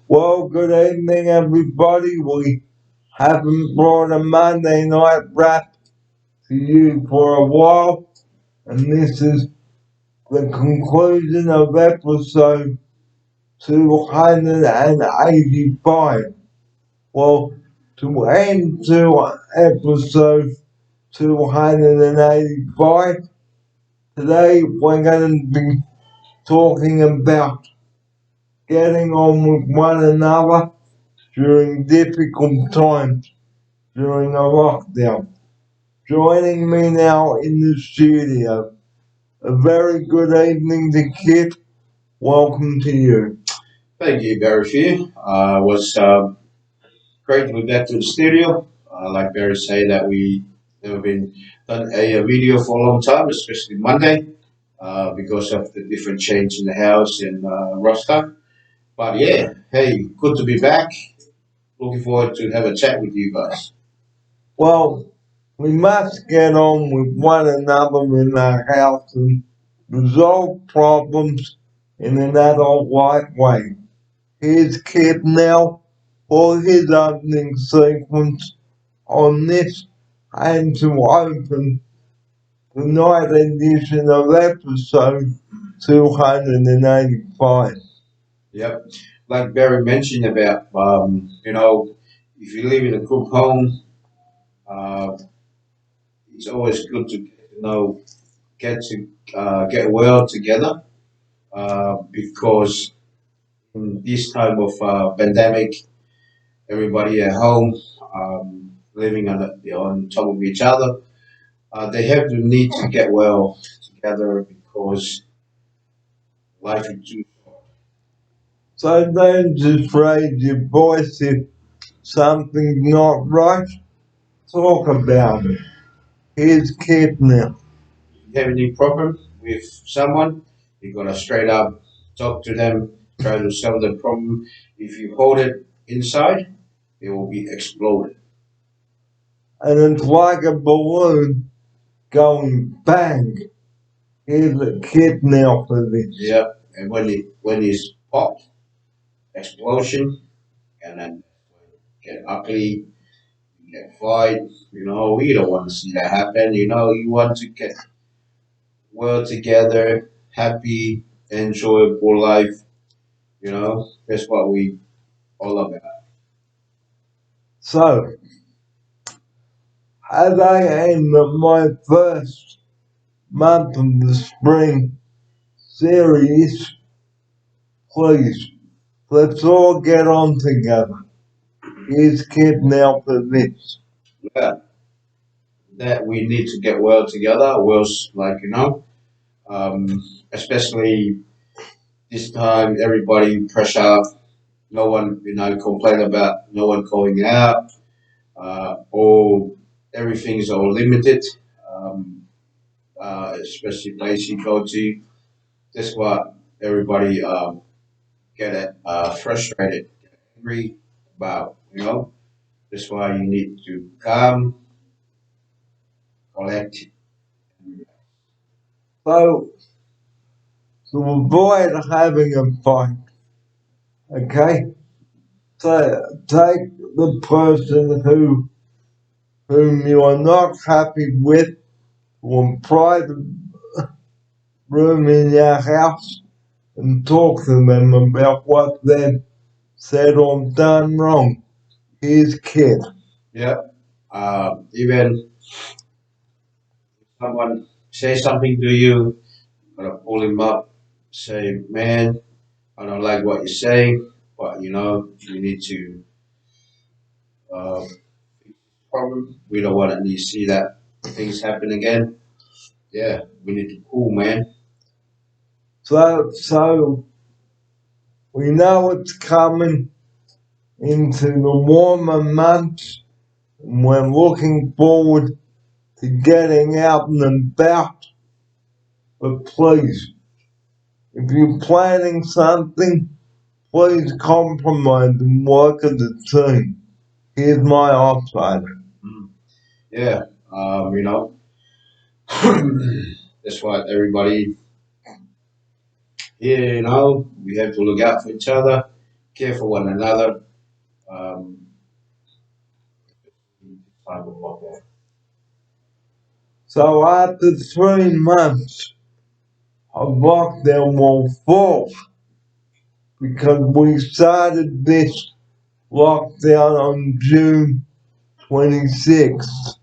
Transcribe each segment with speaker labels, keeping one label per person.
Speaker 1: Well, good evening, everybody. We haven't brought a Monday night wrap to you for a while, and this is the conclusion of episode 285. Well, to end to episode 285, today we're going to be talking about getting on with one another during difficult times during a lockdown. Joining me now in the studio. A very good evening to Kit. Welcome to you.
Speaker 2: Thank you, Barry Fear. It was great to be back to the studio. Like Barry said, that we never been done a video for a long time, especially Monday, because of the different change in the house and roster. But yeah, hey, good to be back. Looking forward to have a chat with you guys.
Speaker 1: Well, we must get on with one another in our house and resolve problems in an adult-like way. Here's Kit now for his opening sequence on this and to open the night edition of episode 285.
Speaker 2: Yep. Like Barry mentioned about, if you live in a group home, uh, it's always good to get well together because in this time of pandemic, everybody at home living on top of each other, they have to need to get well together because life is too short.
Speaker 1: So don't just raise your voice if something's not right. Talk about it. Here's Kit now.
Speaker 2: If you have any problem with someone, you gotta straight up talk to them, try to solve the problem. If you hold it inside, it will be exploded.
Speaker 1: And it's like a balloon going bang. Here's a Kit now for this.
Speaker 2: Yeah, and when it's popped, explosion, and then get ugly, get fight. We don't want to see that happen. You want to get well together, happy, enjoyable life. That's what we all about.
Speaker 1: So, as I end my first month of the spring series, please, let's all get on together. Here's Kit now for this.
Speaker 2: Yeah, that we need to get well together. Was like um, especially this time, everybody pressure. No one complain about no one going out. All everything's all limited. Um, Especially place you go to. That's what everybody get frustrated, get angry about. That's why you need to calm, collect.
Speaker 1: So, to avoid having a fight, okay? So, take the person whom you are not happy with to a private room in your house and talk to them about what they've said or done wrong. Here's Kit.
Speaker 2: Yeah. Even someone say something to you, gotta pull him up, say, man, I don't like what you're saying, but you need to uh, problem. We don't want to see that things happen again. Yeah, we need to cool, man.
Speaker 1: So we know it's coming into the warmer months, and we're looking forward to getting out and about. But please, if you're planning something, please compromise and work as a team. Here's my offside.
Speaker 2: Mm. Yeah, that's what everybody here, we have to look out for each other. care for one another. Um, Time of lockdown.
Speaker 1: So after 3 months of lockdown will fall because we started this lockdown on June 26th.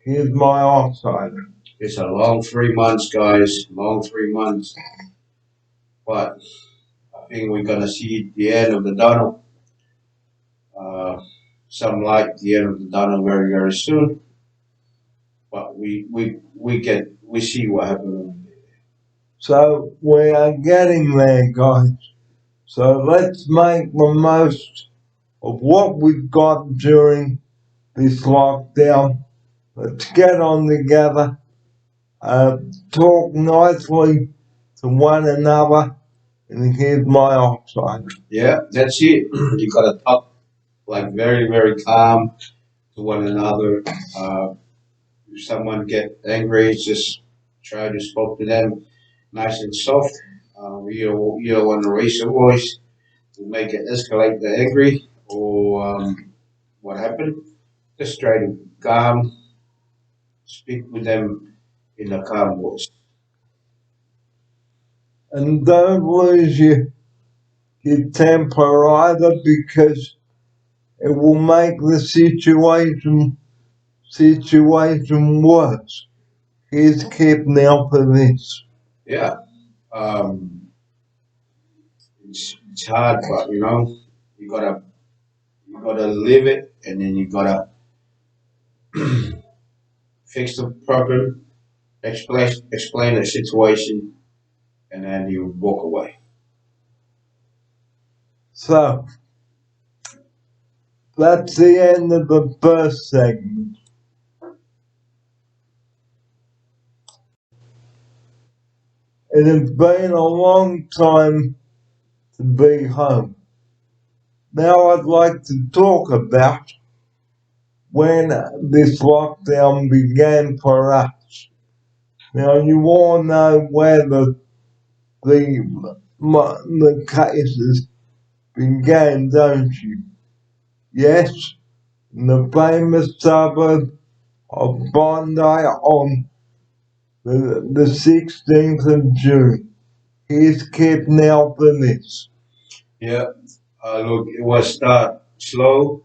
Speaker 1: Here's my offside.
Speaker 2: It's a long 3 months, guys. Long 3 months. But I think we're gonna see the end of the tunnel. Uh, some light at the end of the tunnel very very soon. But we see what happened.
Speaker 1: So we are getting there, guys. So let's make the most of what we've got during this lockdown. Let's get on together, talk nicely to one another, and here's my offside.
Speaker 2: Yeah, that's it. You gotta talk like very very calm to one another. If someone get angry, just try to speak to them nice and soft. You don't want to raise your voice to make it escalate the angry or what happened. Just try to calm, speak with them in a calm voice.
Speaker 1: And don't lose your temper either because it will make the situation worse. Here's Kip now for this.
Speaker 2: Yeah, um, it's hard, but you gotta you gotta live it, and then you gotta fix the problem, explain the situation, and then you walk away.
Speaker 1: So that's the end of the first segment. It has been a long time to be home. Now I'd like to talk about when this lockdown began for us. Now you all know where the cases began, don't you? Yes, in the famous suburb of Bondi on the 16th of June. Here's Kip now for this.
Speaker 2: Yeah, look, it was start slow,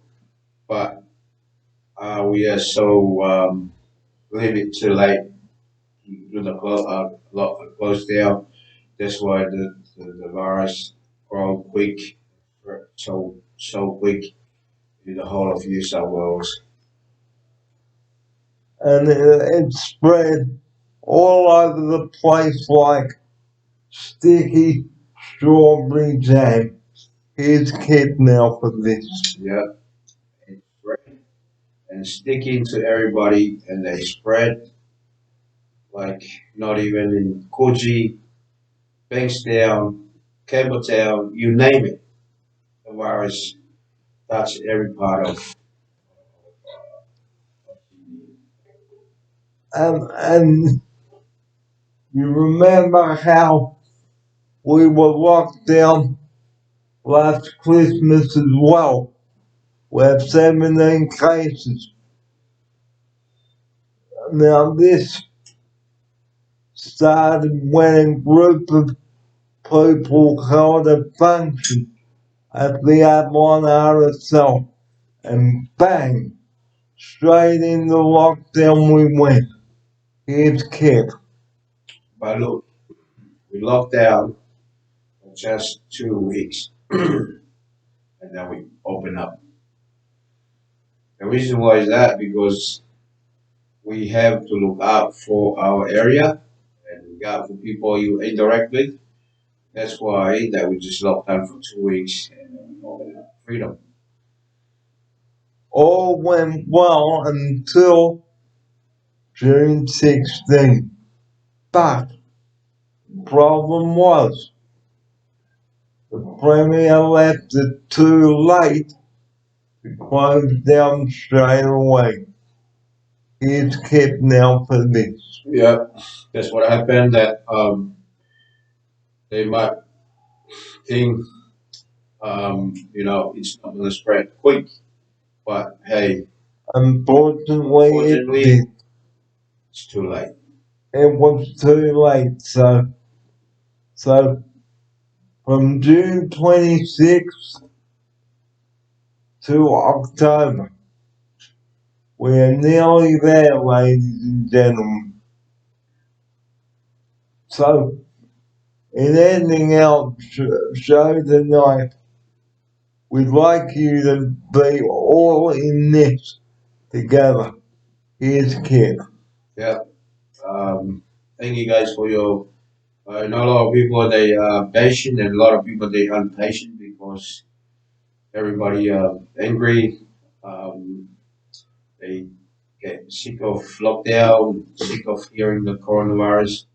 Speaker 2: but we are so a little bit too late to the close down. That's why the virus grow quick, so quick in the whole of New South Wales.
Speaker 1: And it spread all over the place like sticky strawberry jam. Here's Kip now for this.
Speaker 2: Yeah, it's spread and sticking to everybody, and they spread like not even in Coogee, Bankstown, Campbelltown, you name it. The virus touched every part of.
Speaker 1: And you remember how we were locked down last Christmas as well. We have 17 cases. Now this started when a group of people held a function at the Avalon RSL and bang, straight into lockdown we went. Here's Kip.
Speaker 2: But look, we locked down for just 2 weeks, and then we open up. The reason why is that because we have to look out for our area and look out for people you interact with. That's why that we just locked down for 2 weeks and then we open up freedom.
Speaker 1: All went well until June 16th. But the problem was the Premier left it too late to close down straight away. Here's Kip now for this.
Speaker 2: Yeah, that's what happened. That they might think You know, it's not going to spread quick. But hey,
Speaker 1: unfortunately, it
Speaker 2: unfortunately,
Speaker 1: did.
Speaker 2: it's too late.
Speaker 1: It was too late. So from June 26th to October, we are nearly there, ladies and gentlemen. So, in ending our show tonight, we'd like you to be all in this together. Here's Kip.
Speaker 2: Yeah. Thank you guys for your. I know a lot of people they are patient and a lot of people they impatient because everybody angry. Um, they get sick of lockdown, sick of hearing the coronavirus.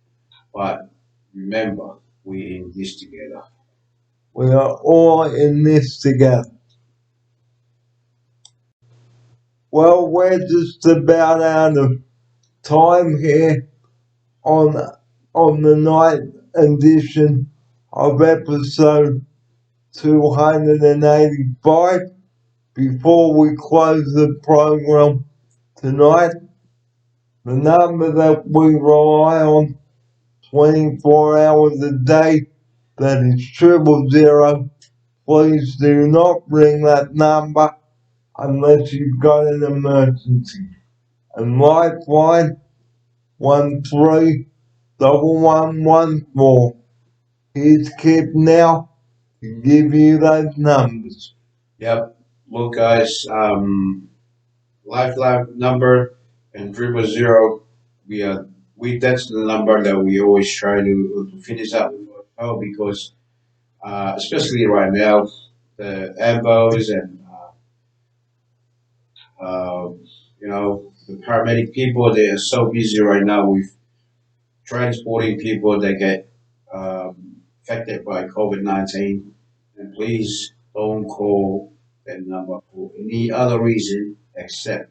Speaker 2: But remember, we in this together.
Speaker 1: We are all in this together. Well, we're just about out of time here on the night edition of episode 285. Before we close the program tonight, the number that we rely on 24 hours a day, that is 000. Please do not ring that number unless you've got an emergency. And Lifeline 131114. Here's Kip now to give you those numbers.
Speaker 2: Yep. Look, guys. Lifeline number and 000. We are we that's the number that we always try to finish up with our show because especially right now the ambos and uh, you know the paramedic people they are so busy right now with transporting people that get affected by COVID-19. And please don't call that number for any other reason except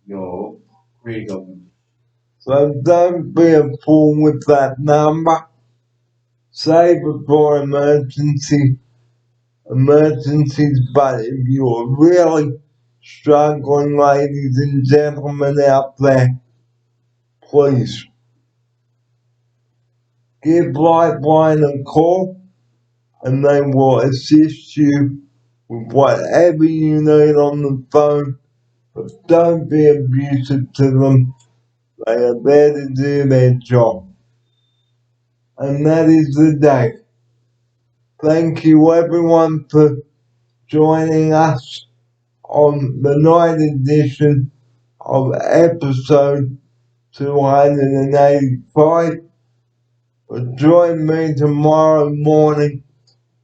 Speaker 2: your critical.
Speaker 1: So don't be a fool with that number. Save it for emergencies, but if you're really struggling, ladies and gentlemen out there, please give Lifeline a call and they will assist you with whatever you need on the phone. But don't be abusive to them. They are there to do their job. And that is the day. Thank you everyone for joining us on the night edition of episode 285. But join me tomorrow morning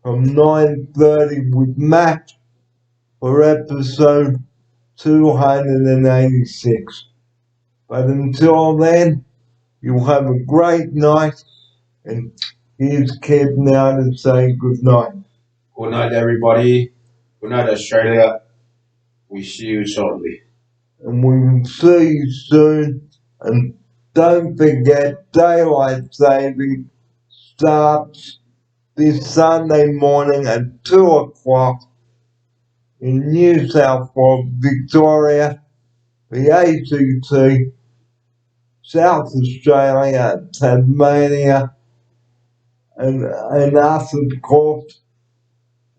Speaker 1: from 9:30 with Matt for episode 286. But until then, you have a great night, and here's Kip now to say good night.
Speaker 2: Good night, everybody. Good night, Australia. We see you shortly.
Speaker 1: And we will see you soon. And don't forget, daylight saving starts this Sunday morning at 2 o'clock in New South Wales, Victoria, the ACT, South Australia, Tasmania, and us, of course,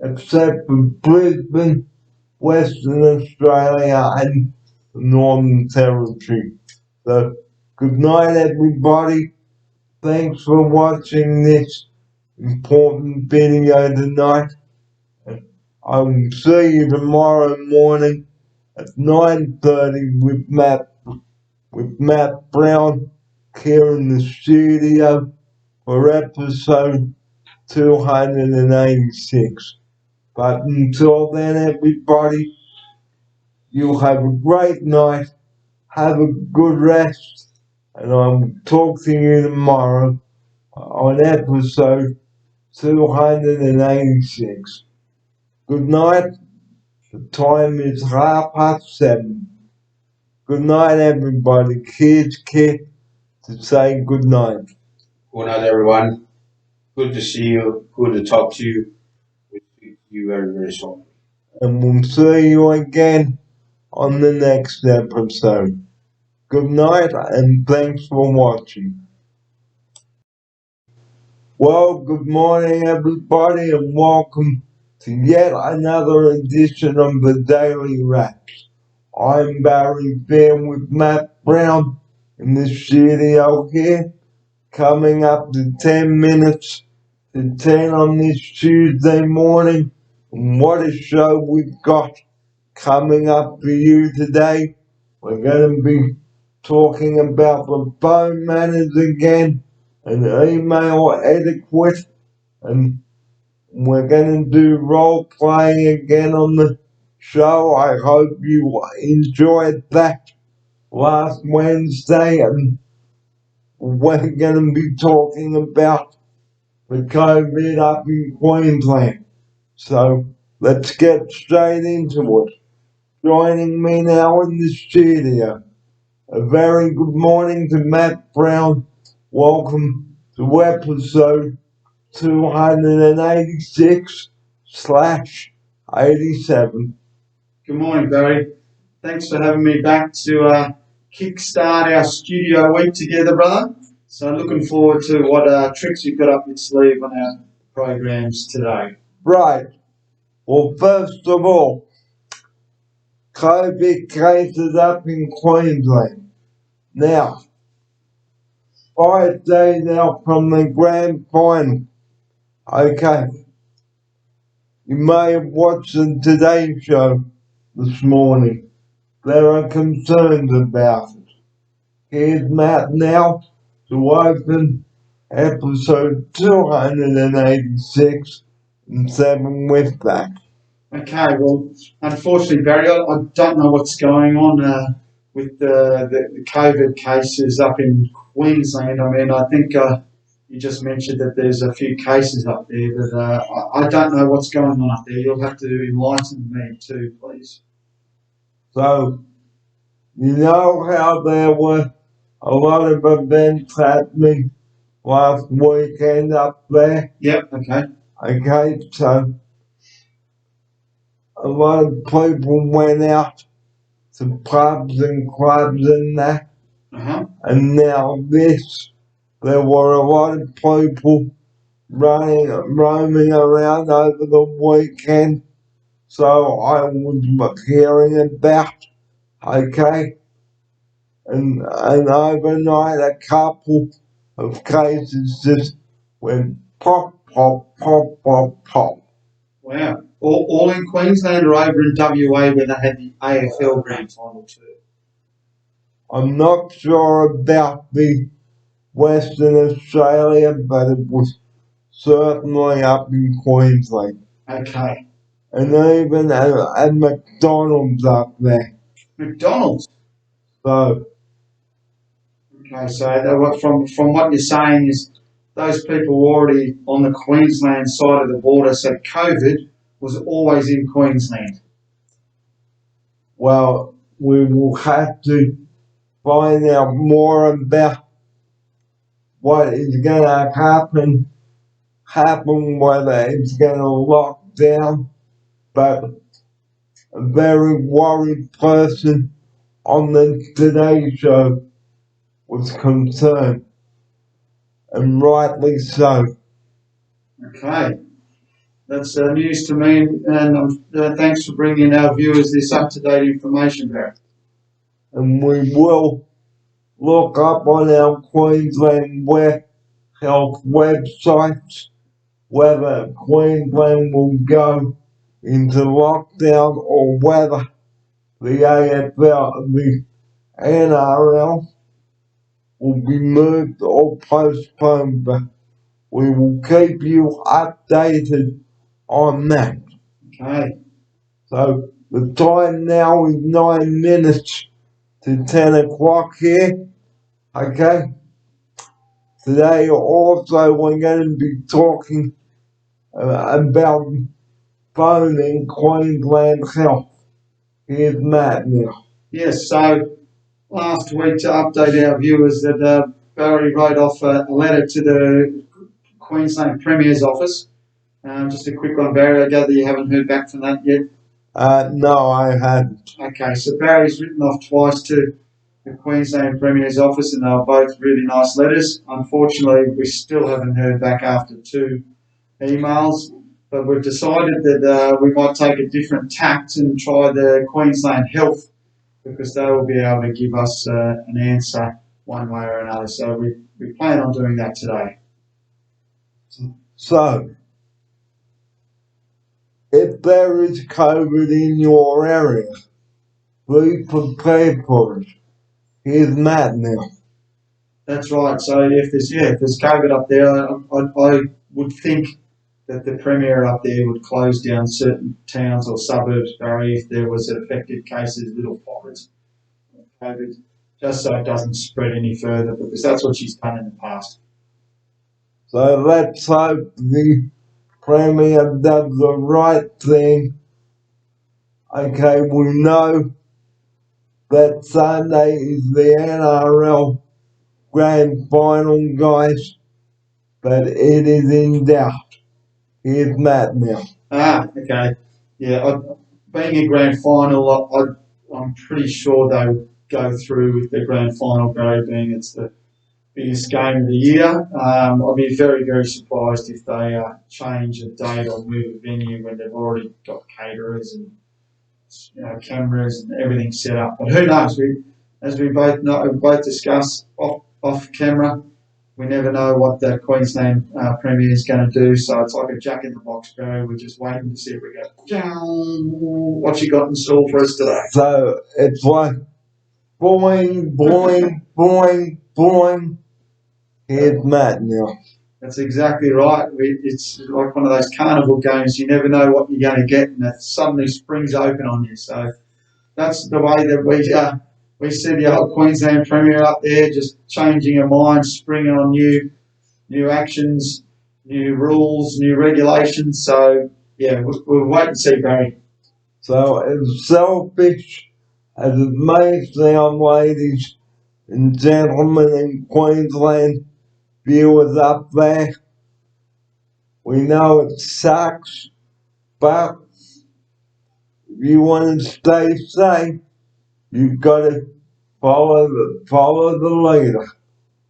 Speaker 1: except for Brisbane, Western Australia, and the Northern Territory. So, good night, everybody. Thanks for watching this important video tonight. I will see you tomorrow morning at 9:30 with Matt Brown here in the studio for episode 286. But until then, everybody, you have a great night, have a good rest, and I will talk to you tomorrow on episode 286. Good night. The time is 7:30. Good night, everybody. Kids, Kip to say good night.
Speaker 2: Good night, everyone. Good to see you. Good to talk to you. you very, very shortly.
Speaker 1: And we'll see you again on the next episode. Good night and thanks for watching. Well, good morning everybody and welcome to yet another edition of the Daily Wraps. I'm Barry Fair with Matt Brown in the studio here, coming up to 10 minutes to 10 on this Tuesday morning. And what a show we've got coming up for you today. We're going to be talking about the phone manners again and email etiquette, and we're going to do role playing again on the show. I hope you enjoyed that last Wednesday, and we're going to be talking about the COVID up in Queensland. So let's get straight into it. Joining me now in the studio, a very good morning to Matt Brown. Welcome to episode 286/87.
Speaker 3: Good morning, Barry. Thanks for having me back to kickstart our studio week together, brother. So looking forward to what tricks you've got up your sleeve on our programs today.
Speaker 1: Right. Well, first of all, COVID cases up in Queensland. Now, 5 days out from the grand final. Okay. You may have watched the Today Show this morning. There are concerns about it. Here's Matt now to open episode 286 and 7 with that.
Speaker 3: Okay, well, unfortunately, Barry, I don't know what's going on with the COVID cases up in Queensland. I mean, I think you just mentioned that there's a few cases up there, but I don't know what's going on up there. You'll have to enlighten me too, please.
Speaker 1: So, you know how there were a lot of events happening last weekend up there?
Speaker 3: Yep, okay.
Speaker 1: Okay, so a lot of people went out to pubs and clubs and that.
Speaker 3: Uh-huh.
Speaker 1: And now this, there were a lot of people roaming around over the weekend. So I was hearing about, okay, and overnight a couple of cases just went pop, pop, pop, pop, pop.
Speaker 3: Wow. All in Queensland or over in WA where they had the AFL grand final too?
Speaker 1: I'm not sure about the Western Australia, but it was certainly up in Queensland.
Speaker 3: Okay.
Speaker 1: And even at McDonald's up there.
Speaker 3: McDonald's?
Speaker 1: So,
Speaker 3: Okay, so from what you're saying is those people were already on the Queensland side of the border, so COVID was always in Queensland.
Speaker 1: well, we will have to find out more about what is going to happen, whether it's going to lock down, but a very worried person on the Today Show was concerned, and rightly so.
Speaker 3: Okay. That's news to me, and thanks for bringing our viewers this up-to-date information, Barry.
Speaker 1: And we will look up on our Queensland Health websites whether Queensland will go into lockdown or whether the AFL, the NRL will be moved or postponed, but we will keep you updated on that.
Speaker 3: Okay.
Speaker 1: So the time now is 9 minutes to 10 o'clock here. Okay. Today also we're going to be talking about phoning Queensland Health. Here's Matt now.
Speaker 3: Yes, so last week to update our viewers that Barry wrote off a letter to the Queensland Premier's office Just a quick one, Barry. I gather you haven't heard back from that yet.
Speaker 1: No, I hadn't.
Speaker 3: Okay, so Barry's written off twice to the Queensland Premier's office, and they were both really nice letters. Unfortunately, we still haven't heard back after 2 emails, but we've decided that we might take a different tact and try the Queensland Health, because they will be able to give us an answer one way or another. So we plan on doing that today.
Speaker 1: So, if there is COVID in your area, be prepared for it. Here's Matt now.
Speaker 3: That's right. So if there's COVID up there, I would think that the Premier up there would close down certain towns or suburbs, Barry, if there was affected cases, little pockets of COVID, just so it doesn't spread any further, because that's what she's done in the past.
Speaker 1: So let's hope the Premier does the right thing. Okay, we know that Sunday is the NRL Grand Final, guys, but it is in doubt. Here's Matt now.
Speaker 3: Okay. Yeah, being a grand final, I'm pretty sure they would go through with the grand final, Barry, being it's the biggest game of the year. I'd be very, very surprised if they change a date or move a venue when they've already got caterers and cameras and everything set up. But who knows? As we both know, we both discussed off camera, we never know what the Queensland Premier is going to do. So it's like a jack in the box, Barry. We're just waiting to see if we go, what you got in store for us today.
Speaker 1: So it's like boing, boing, boing, boing. Here's Matt now.
Speaker 3: That's exactly right. It's like one of those carnival games. You never know what you're going to get, and it suddenly springs open on you. So that's the way that we see the old Queensland Premier up there, just changing her mind, springing on new actions, new rules, new regulations. So yeah, we'll wait and see, Barry.
Speaker 1: So as selfish as it may sound, ladies and gentlemen in Queensland, viewers up there, we know it sucks, but if you want to stay safe, you've got to follow the leader.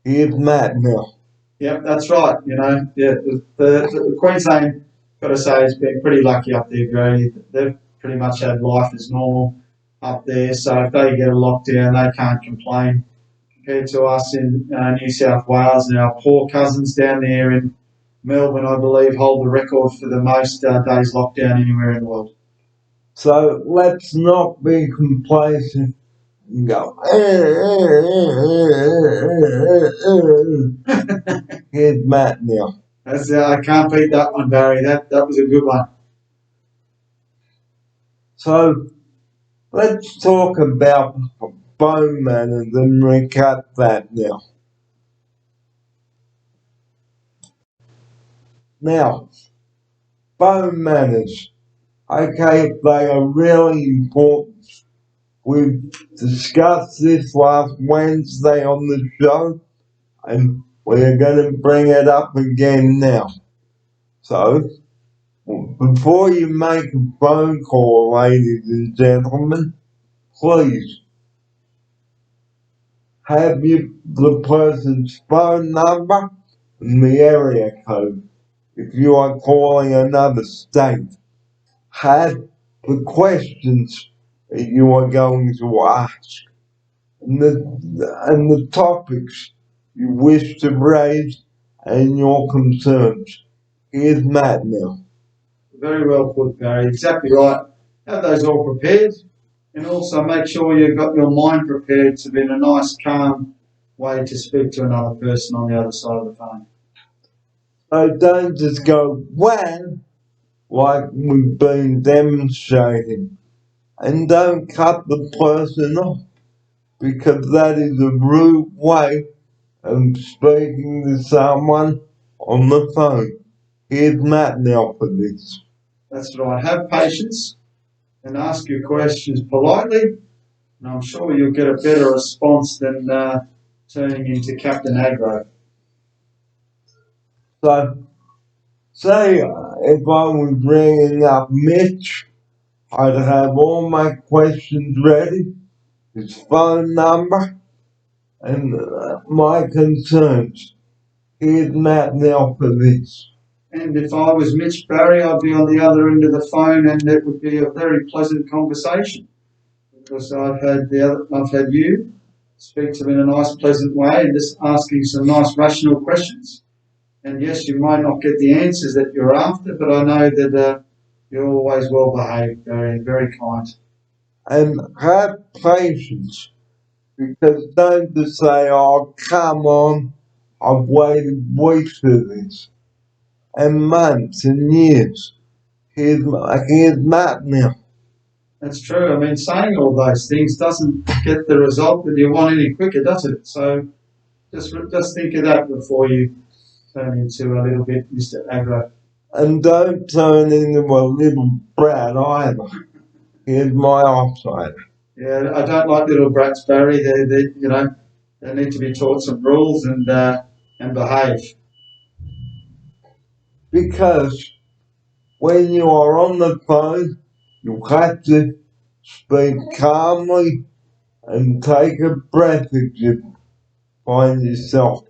Speaker 1: Here's Matt now.
Speaker 3: Yep, that's right. The Queensland, got to say, has been pretty lucky up there, Grady. They've pretty much had life as normal up there. So if they get a lockdown, they can't complain. Compared to us in New South Wales, and our poor cousins down there in Melbourne, I believe, hold the record for the most days lockdown anywhere in the world.
Speaker 1: So let's not be complacent and go, here's Matt now.
Speaker 3: I can't beat that one, Barry. That was a good one.
Speaker 1: So let's talk about bone manners and recap that now. Now, bone manners. Okay, they are really important. We discussed this last Wednesday on the show, and we're going to bring it up again now. So, before you make a phone call, ladies and gentlemen, please have the person's phone number and the area code if you are calling another state. Have the questions that you are going to ask and the topics you wish to raise and your concerns. Here's Matt now.
Speaker 3: Very well put, Barry. Exactly right. Have those all prepared, and also make sure you've got your mind prepared to be in a nice, calm way to speak to another person on the other side of the phone.
Speaker 1: So don't just go wham like we've been demonstrating, and don't cut the person off, because that is a rude way of speaking to someone on the phone. Here's Matt now for this.
Speaker 3: That's right. Have patience and ask your questions politely, and I'm sure you'll get a better response than turning into Captain Agro.
Speaker 1: So, say if I was ringing up Mitch, I'd have all my questions ready, his phone number, and my concerns. Here's Matt now for this.
Speaker 3: And if I was Mitch Barry, I'd be on the other end of the phone, and it would be a very pleasant conversation because I've had you speak to me in a nice, pleasant way, and just asking some nice, rational questions. And yes, you might not get the answers that you're after, but I know that you're always well behaved, very, very kind.
Speaker 1: And have patience, because don't just say, oh, come on, I've waited weeks for this, and months and years. Here's Matt now.
Speaker 3: That's true. I mean, saying all those things doesn't get the result that you want any quicker, does it? So just think of that before you turn into a little bit Mr. Aggro.
Speaker 1: And don't turn into a little brat either. Here's my offside.
Speaker 3: Yeah, I don't like little brats, Barry. They need to be taught some rules and behave.
Speaker 1: Because when you are on the phone, you have to speak calmly and take a breath if you find yourself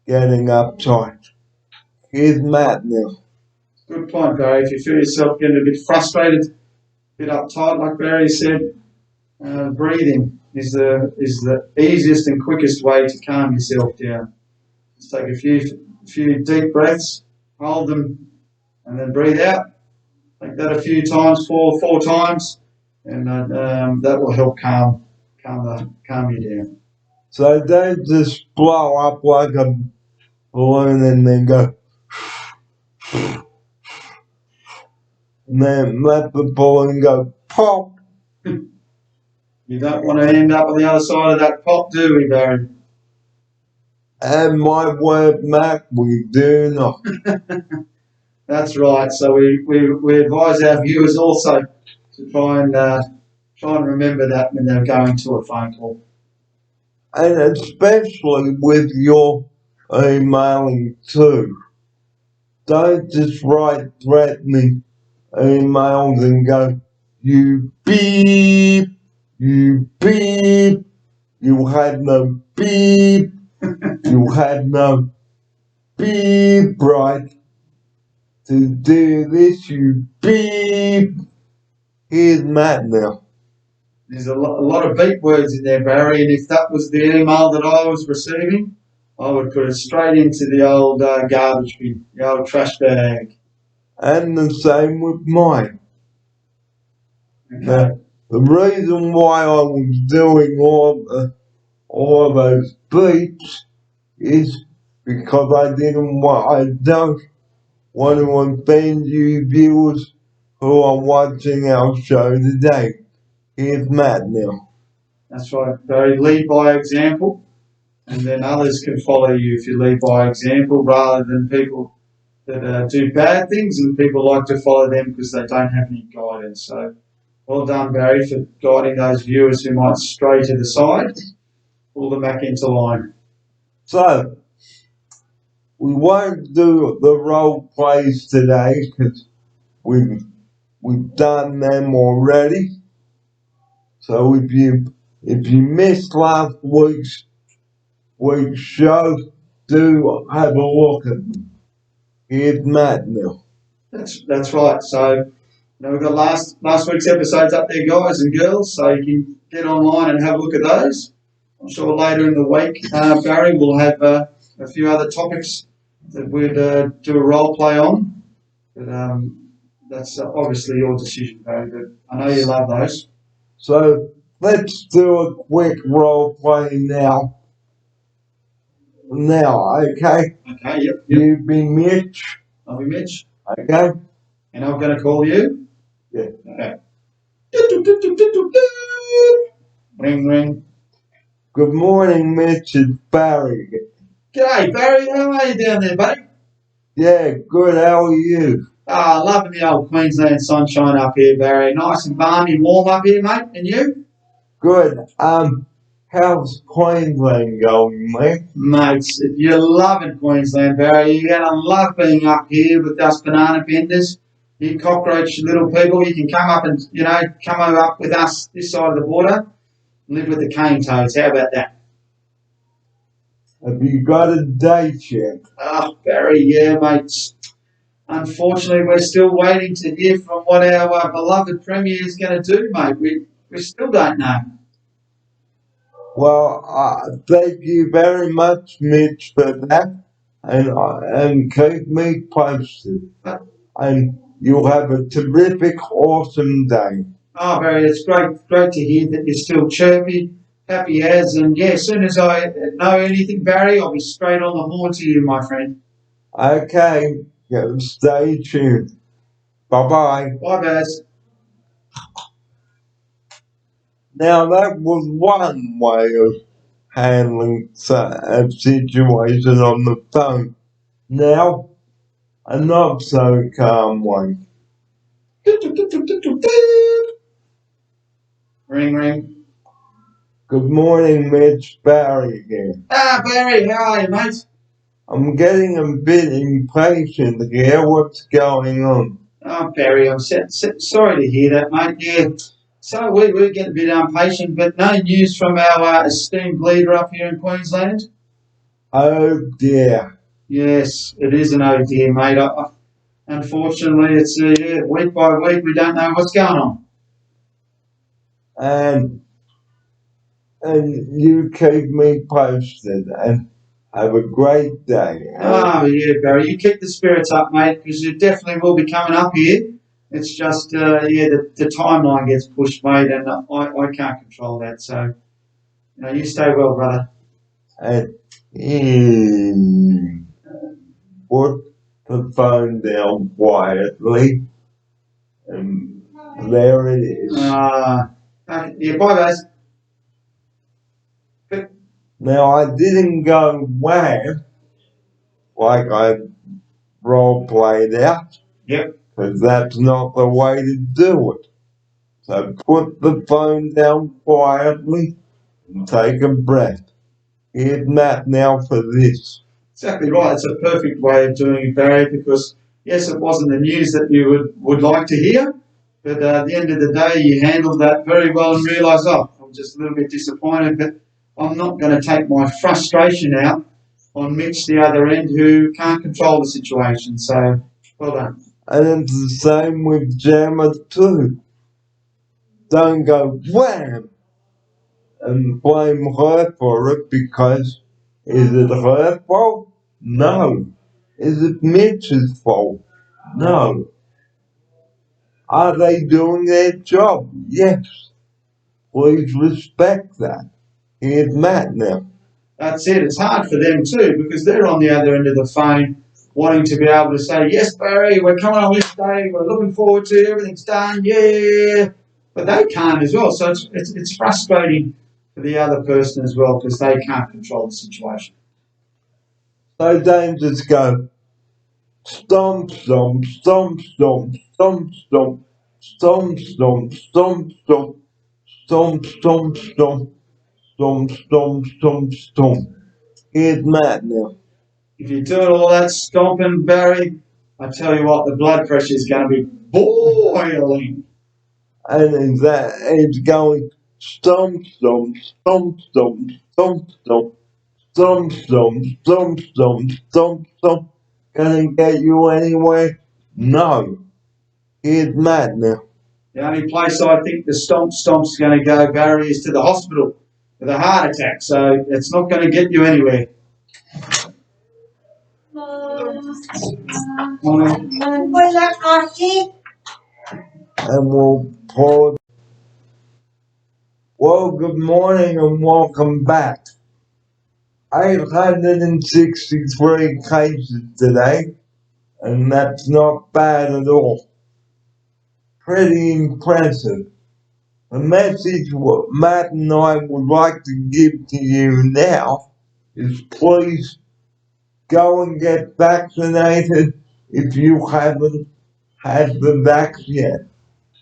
Speaker 1: getting uptight. Here's Matt now.
Speaker 3: Good point, Barry. If you feel yourself getting a bit frustrated, a bit uptight, like Barry said, breathing is the easiest and quickest way to calm yourself down. Just take a few deep breaths, hold them, and then breathe out. Take that a few times, four times, and that will help calm you down.
Speaker 1: So don't just blow up like a balloon and then go, and then let the balloon go pop.
Speaker 3: You don't want to end up on the other side of that pop, do we, Barry?
Speaker 1: And my word, Mac, we do not.
Speaker 3: That's right. So we advise our viewers also to try and remember that when they're going to a phone call.
Speaker 1: And especially with your emailing too. Don't just write threatening emails and go, you beep, you beep, you had no beep, you had no beep right to do this, you beep. Here's Matt now.
Speaker 3: There's a lot of beep words in there, Barry, and if that was the email that I was receiving, I would put it straight into the old garbage bin, the old trash bag.
Speaker 1: And the same with mine.
Speaker 3: Okay.
Speaker 1: Now, the reason why I was doing all of those beeps is because I don't want to offend you viewers who are watching our show today. Here's Matt now.
Speaker 3: That's right, Barry. Lead by example, and then others can follow you if you lead by example rather than people that do bad things and people like to follow them because they don't have any guidance. So well done, Barry, for guiding those viewers who might stray to the side. Pull them back into line.
Speaker 1: So, we won't do the role plays today because we've done them already. So if you missed last week's show, do have a look at them. Here's Matt now.
Speaker 3: That's right. So we've got last week's episodes up there, guys and girls, so you can get online and have a look at those. I'm sure later in the week, Barry will have a few other topics that we'd do a role play on. But that's obviously your decision, Barry, but I know you love those.
Speaker 1: So let's do a quick role play now. Okay?
Speaker 3: Okay, yep.
Speaker 1: You be Mitch.
Speaker 3: I'll be Mitch.
Speaker 1: Okay?
Speaker 3: And I'm going to call you?
Speaker 1: Yeah.
Speaker 3: Okay. Ring, ring.
Speaker 1: Good morning, Mitch. It's Barry.
Speaker 3: G'day, Barry. How are you down there, buddy?
Speaker 1: Yeah, good. How are you?
Speaker 3: Loving the old Queensland sunshine up here, Barry. Nice and balmy, warm up here, mate. And you?
Speaker 1: Good. How How's Queensland going, mate?
Speaker 3: Mates, you're loving Queensland, Barry. You're going to love being up here with us banana benders. You cockroach little people, you can come up and, come up with us this side of the border and live with the cane toads. How about that?
Speaker 1: Have you got a date yet?
Speaker 3: Oh, Barry, yeah, mates. Unfortunately, we're still waiting to hear from what our beloved Premier is going to do, mate. We still don't know.
Speaker 1: Well, thank you very much, Mitch, for that, and keep me posted. And you'll have a terrific, awesome day.
Speaker 3: Oh, Barry, it's great to hear that you're still chirpy, happy as, and yeah, as soon as I know anything, Barry, I'll be straight on the horn to you, my friend.
Speaker 1: Okay, stay tuned. Bye-bye.
Speaker 3: Bye, Baz.
Speaker 1: Now, that was one way of handling a situation on the phone. Now, a not so calm one.
Speaker 3: Ring, ring.
Speaker 1: Good morning, Mitch. Barry here.
Speaker 3: Ah, Barry, how are you, mate?
Speaker 1: I'm getting a bit impatient here. What's going on?
Speaker 3: Oh, Barry, I'm sorry to hear that, mate. Yeah, so we're getting a bit impatient, but no news from our esteemed leader up here in Queensland?
Speaker 1: Oh dear.
Speaker 3: Yes, it is an oh dear, mate. Unfortunately, it's week by week we don't know what's going on.
Speaker 1: And you keep me posted and have a great day.
Speaker 3: Oh, yeah, Barry, you keep the spirits up, mate, because you definitely will be coming up here. It's just, the timeline gets pushed, mate, and I can't control that. So, you stay well, brother.
Speaker 1: And put the phone down quietly. And there it is.
Speaker 3: Yeah, bye, guys.
Speaker 1: Now, I didn't go wham like I role played out.
Speaker 3: Yep.
Speaker 1: Because that's not the way to do it. So put the phone down quietly and take a breath. Here's Matt now for this.
Speaker 3: Exactly right. It's a perfect way of doing it, Barry, because, yes, it wasn't the news that you would like to hear, but at the end of the day, you handled that very well and realised, I'm just a little bit disappointed, but I'm not going to take my frustration out on Mitch the other end who can't control the situation. So, well done.
Speaker 1: And it's the same with Gemma too. Don't go wham and blame her for it because is it her fault? No. Is it Mitch's fault? No. Are they doing their job? Yes. Please respect that. Here's Matt now.
Speaker 3: That's it. It's hard for them too because they're on the other end of the phone wanting to be able to say, yes, Barry, we're coming on this day, we're looking forward to it, everything's done, yeah. But they can't as well. So it's frustrating for the other person as well because they can't control the situation.
Speaker 1: So don't just go stomp, stomp, stomp, stomp, stomp, stomp, stomp, stomp, stomp, stomp, stomp, stomp, stomp, stomp, stomp, stomp, stomp. Here's Matt now.
Speaker 3: If you're doing all that stomping, Barry, I tell you what, the blood pressure is going to be boiling.
Speaker 1: And it's going stomp, stomp, stomp, stomp, stomp, stomp, stomp, stomp, stomp, stomp, stomp, stomp. Gonna get you anywhere? No. Here's Matt now.
Speaker 3: The only place I think the stomp's going to go, Barry, is to the hospital with a heart attack. So it's not going to get you anywhere.
Speaker 1: And we'll pause. Well, good morning and welcome back. 863 cases today, and that's not bad at all. Pretty impressive. The message what Matt and I would like to give to you now is please go and get vaccinated if you haven't had the vaccine yet.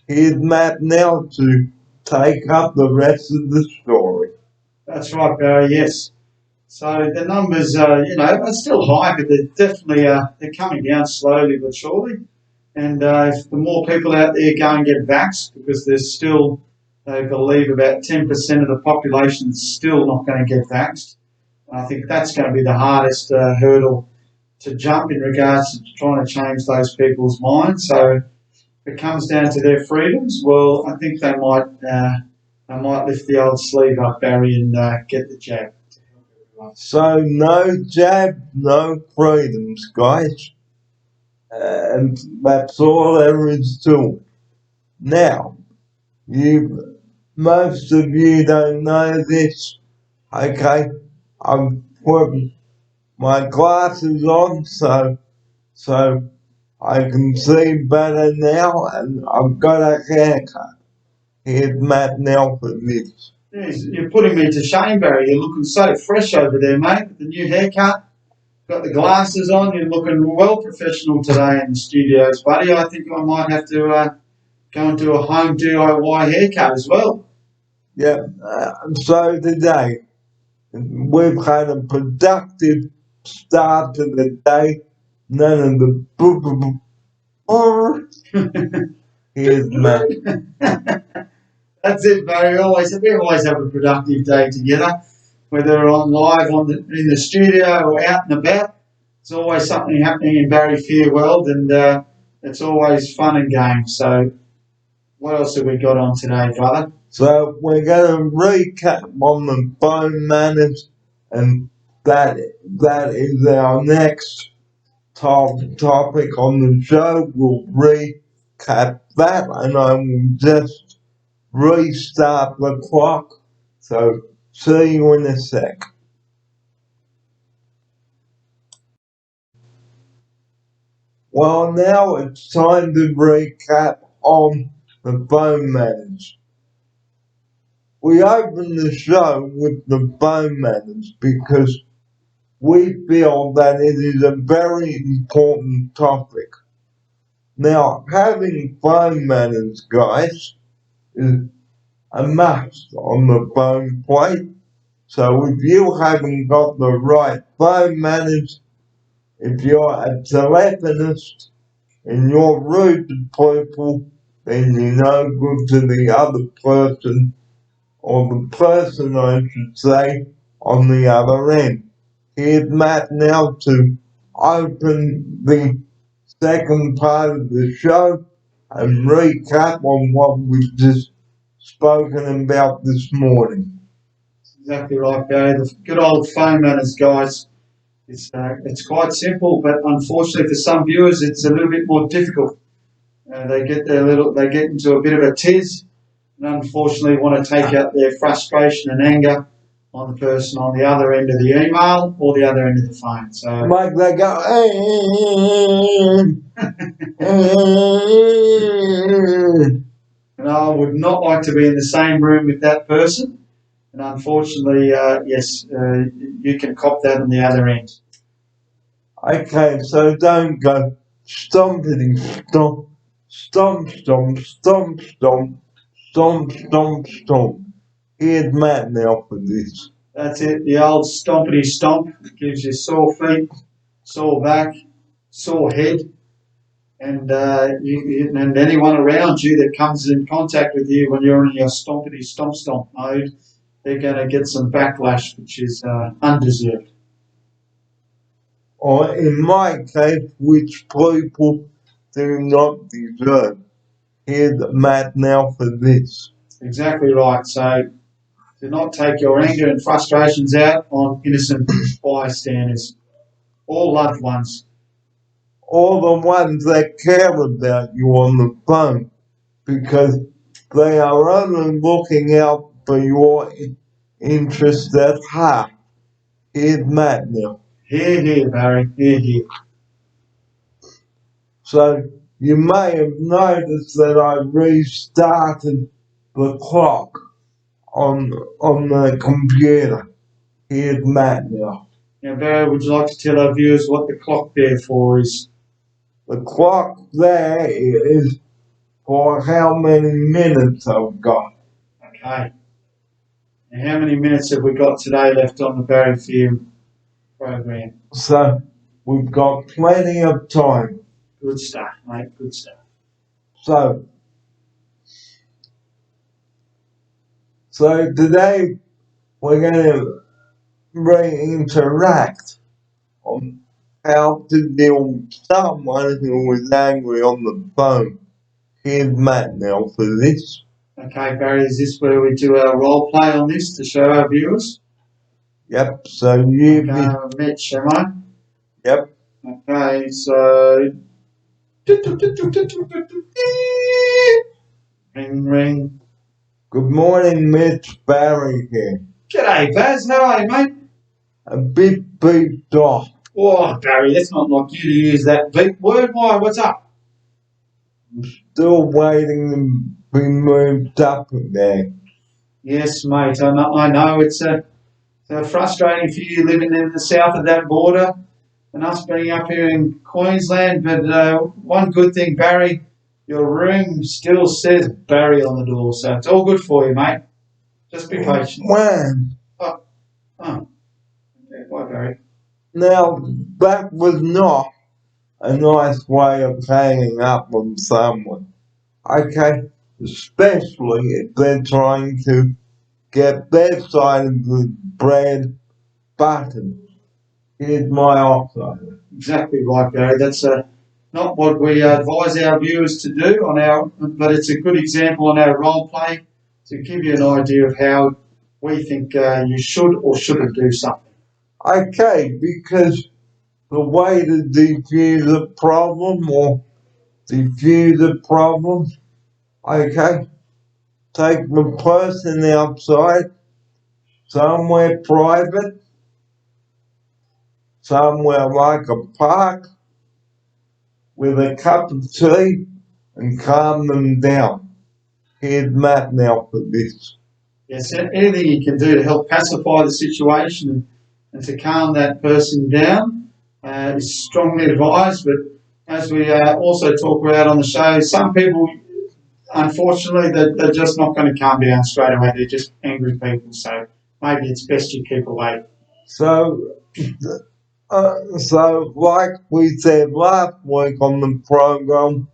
Speaker 1: Here's Matt now to take up the rest of the story.
Speaker 3: That's right, Barry. Yes. So the numbers, are still high, but they're definitely they're coming down slowly but surely. And if the more people out there go and get vaxxed, because there's still, they believe about 10% of the population is still not going to get vaxxed. I think that's going to be the hardest hurdle to jump in regards to trying to change those people's minds. So if it comes down to their freedoms, well, I think they might lift the old sleeve up, Barry, and get the jab.
Speaker 1: So no jab, no freedoms, guys. And that's all there is to it. Now, most of you don't know this, okay? I'm putting my glasses on so I can see better now, and I've got a haircut. Here's Matt now for this.
Speaker 3: Yes, you're putting me to shame, Barry. You're looking so fresh over there, mate, with the new haircut. Got the glasses on. You're looking well professional today in the studios, buddy. I think I might have to go and do a home DIY haircut as well.
Speaker 1: Yeah, so today, we've had a productive start to the day. None of the here's Matt.
Speaker 3: That's it, Barry. We always have a productive day together, whether on live in the studio or out and about. There's always something happening in Barry Fear World, and it's always fun and games. So, what else have we got on today, brother?
Speaker 1: So we're going to recap on the phone manners, and that is our next topic on the show. We'll recap that, and I will just restart the clock. So see you in a sec. Well, now it's time to recap on the phone manners. We open the show with the phone manners because we feel that it is a very important topic. Now, having phone manners, guys, is a must on the phone plate. So if you haven't got the right phone manners, if you're a telephonist and you're rude to people, then you're no good to the other person, or the person, I should say, on the other end. Here's Matt now to open the second part of the show and recap on what we've just spoken about this morning.
Speaker 3: Exactly right, Barry. The good old phone manners, guys. It's quite simple, but unfortunately for some viewers, it's a little bit more difficult. They get into a bit of a tiz, and unfortunately want to take out their frustration and anger on the person on the other end of the email or the other end of the phone. So,
Speaker 1: Like they go,
Speaker 3: and I would not like to be in the same room with that person. And unfortunately, yes, you can cop that on the other end.
Speaker 1: Okay, so don't go stomping, stomp, stomp, stomp, stomp, stomp, stomp, stomp, stomp. Here's Matt now for this.
Speaker 3: That's it, the old stompity stomp. It gives you sore feet, sore back, sore head, and and anyone around you that comes in contact with you when you're in your stompity stomp stomp mode, they're going to get some backlash, which is undeserved.
Speaker 1: Or in my case, which people do not deserve. Here's Matt now for this.
Speaker 3: Exactly right. So do not take your anger and frustrations out on innocent bystanders or loved ones.
Speaker 1: All the ones that care about you on the phone, because they are only looking out for your interest at heart. Here's Matt now.
Speaker 3: Hear, hear, Barry. Hear, hear.
Speaker 1: So you may have noticed that I restarted the clock on the computer. Here's Matt now.
Speaker 3: Now, Barry, would you like to tell our viewers what the clock there for is?
Speaker 1: The clock there is for how many minutes I've got.
Speaker 3: Okay. And how many minutes have we got today left on the Barry Field program?
Speaker 1: So we've got plenty of time.
Speaker 3: Good stuff, mate. Good stuff.
Speaker 1: So today we're going to re-interact on how to deal with someone who was angry on the phone. Here's Matt now for this.
Speaker 3: Okay, Barry, is this where we do our role play on this to show our viewers?
Speaker 1: Yep, so you
Speaker 3: Okay, Mitch, am I?
Speaker 1: Yep.
Speaker 3: Okay, so ring ring.
Speaker 1: Good morning, Mitch. Barry here.
Speaker 3: G'day, Baz. How are you, mate?
Speaker 1: A bit beeped off.
Speaker 3: Oh, Barry, that's not like you to use that beep word. Why? What's up?
Speaker 1: Still waiting to be moved up there.
Speaker 3: Yes, mate. I know it's frustrating for you living in the south of that border and us being up here in Queensland. But one good thing, Barry, your room still says Barry on the door, so it's all good for you, mate. Just be patient.
Speaker 1: When?
Speaker 3: Oh. Okay, bye, Barry.
Speaker 1: Now, that was not a nice way of hanging up on someone. Okay? Especially if they're trying to get their side of the bread buttered. Here's my offside.
Speaker 3: Exactly right, Barry. That's not what we advise our viewers to do but it's a good example on our role play to give you an idea of how we think you should or shouldn't do something.
Speaker 1: Okay, because the way to defuse a problem or diffuse a problem, okay, take the person outside, somewhere private, somewhere like a park, with a cup of tea, and calm them down. Here's Matt now for this.
Speaker 3: Yes, anything you can do to help pacify the situation and to calm that person down is strongly advised. But as we also talk about on the show, some people, unfortunately, they're just not going to calm down straight away. They're just angry people. So maybe it's best you keep away.
Speaker 1: So like we said last week on the program,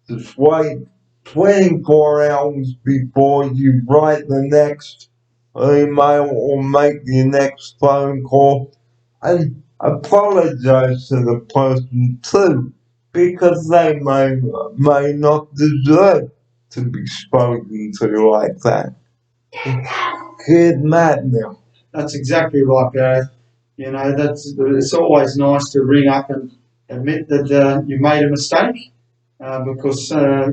Speaker 1: just wait 24 hours before you write the next email or make your next phone call, and apologize to the person too, because they may not deserve to be spoken to like that. Kid Matt now.
Speaker 3: That's exactly right, Barry. You know, it's always nice to ring up and admit that you made a mistake, because I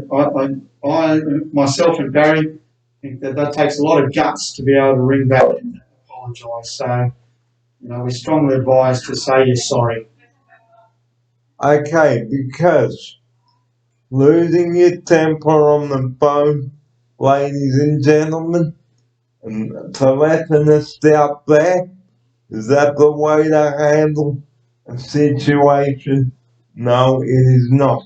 Speaker 3: myself and Barry think that takes a lot of guts to be able to ring back and apologise. So, you know, we strongly advise to say you're sorry.
Speaker 1: Okay, because losing your temper on the phone, ladies and gentlemen, and telephonists out there, is that the way to handle a situation? No, it is not.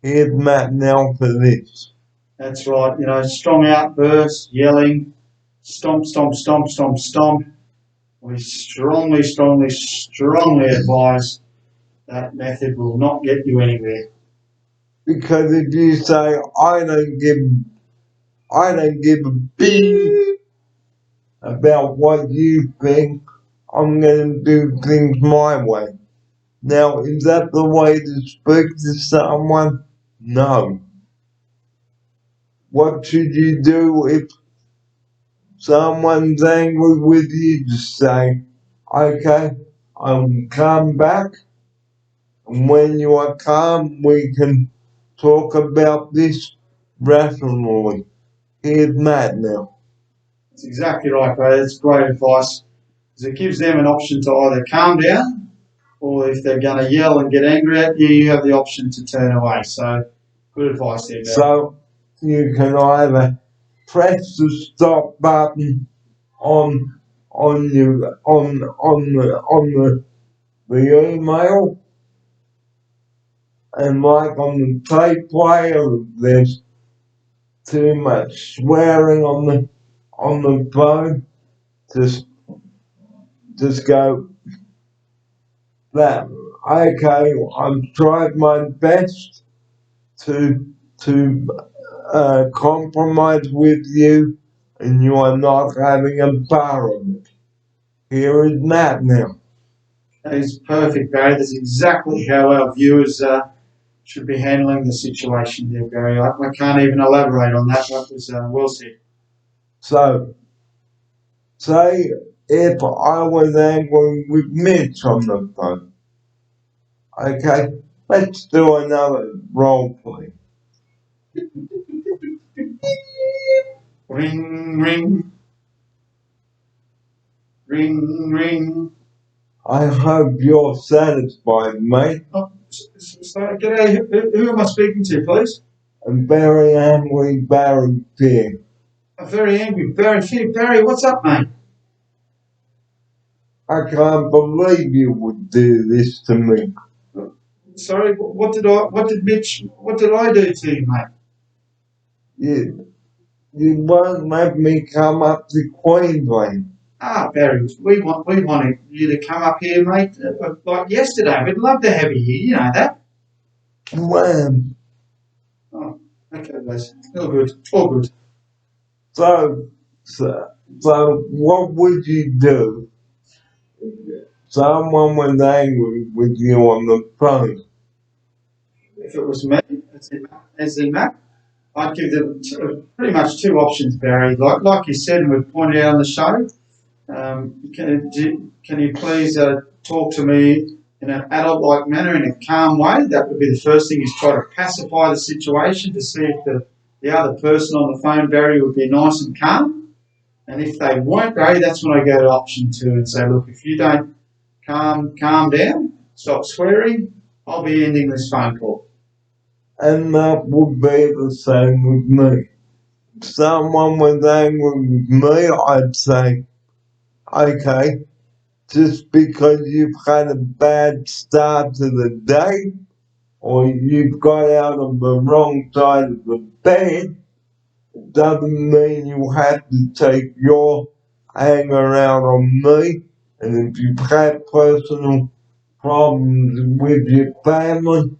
Speaker 1: Here's Matt now for this.
Speaker 3: That's right. You know, strong outbursts, yelling, stomp, stomp, stomp, stomp, stomp. We strongly advise that method will not get you anywhere.
Speaker 1: Because if you say, I don't give a beep about what you think, I'm going to do things my way. Now, is that the way to speak to someone? No. What should you do if someone's angry with you? Just say, okay, I'll come back, and when you are calm, we can talk about this rationally. Here's Matt now.
Speaker 3: That's exactly right, bro. That's great advice. Because it gives them an option to either calm down, or if they're going to yell and get angry at you, you have the option to turn away. So, good advice there, Barry.
Speaker 1: So you can either press the stop button on the email, and like on the tape player, if there's too much swearing on the phone, just go that, okay, I've tried my best to compromise with you, and you are not having a bar of it. Here is Matt now.
Speaker 3: That is perfect, Barry. That's exactly how our viewers should be handling the situation there, Barry. I can't even elaborate on that. That was well said.
Speaker 1: So, say if I was angry with Mitch on the phone, okay, let's do another role play.
Speaker 3: Ring, ring, ring, ring.
Speaker 1: I hope you're satisfied, mate.
Speaker 3: Oh, g'day. Who am I speaking to, please?
Speaker 1: A very angry Barry Fear.
Speaker 3: I'm very angry. Barry, what's up, mate?
Speaker 1: I can't believe you would do this to me.
Speaker 3: Sorry, what did I do to you, mate?
Speaker 1: You won't let me come up to Queensland.
Speaker 3: Ah, Barry, we wanted you to come up here, mate, like yesterday. We'd love to have you here, you know that.
Speaker 1: When?
Speaker 3: Oh, okay, guys. All good. All good.
Speaker 1: So what would you do if someone was angry with you on the phone?
Speaker 3: If it was me, as in Matt, I'd give them pretty much two options, Barry. Like you said, and we've pointed out on the show, can you please talk to me in an adult-like manner, in a calm way? That would be the first thing, is try to pacify the situation to see if the other person on the phone, Barry, would be nice and calm. And if they weren't, Barry, that's when I go to option two and say, look, if you don't calm down, stop swearing, I'll be ending this phone call.
Speaker 1: And that would be the same with me. If someone was angry with me, I'd say, okay, just because you've had a bad start to the day, or you've got out on the wrong side of the bed, doesn't mean you have to take your anger out on me. And if you've had personal problems with your family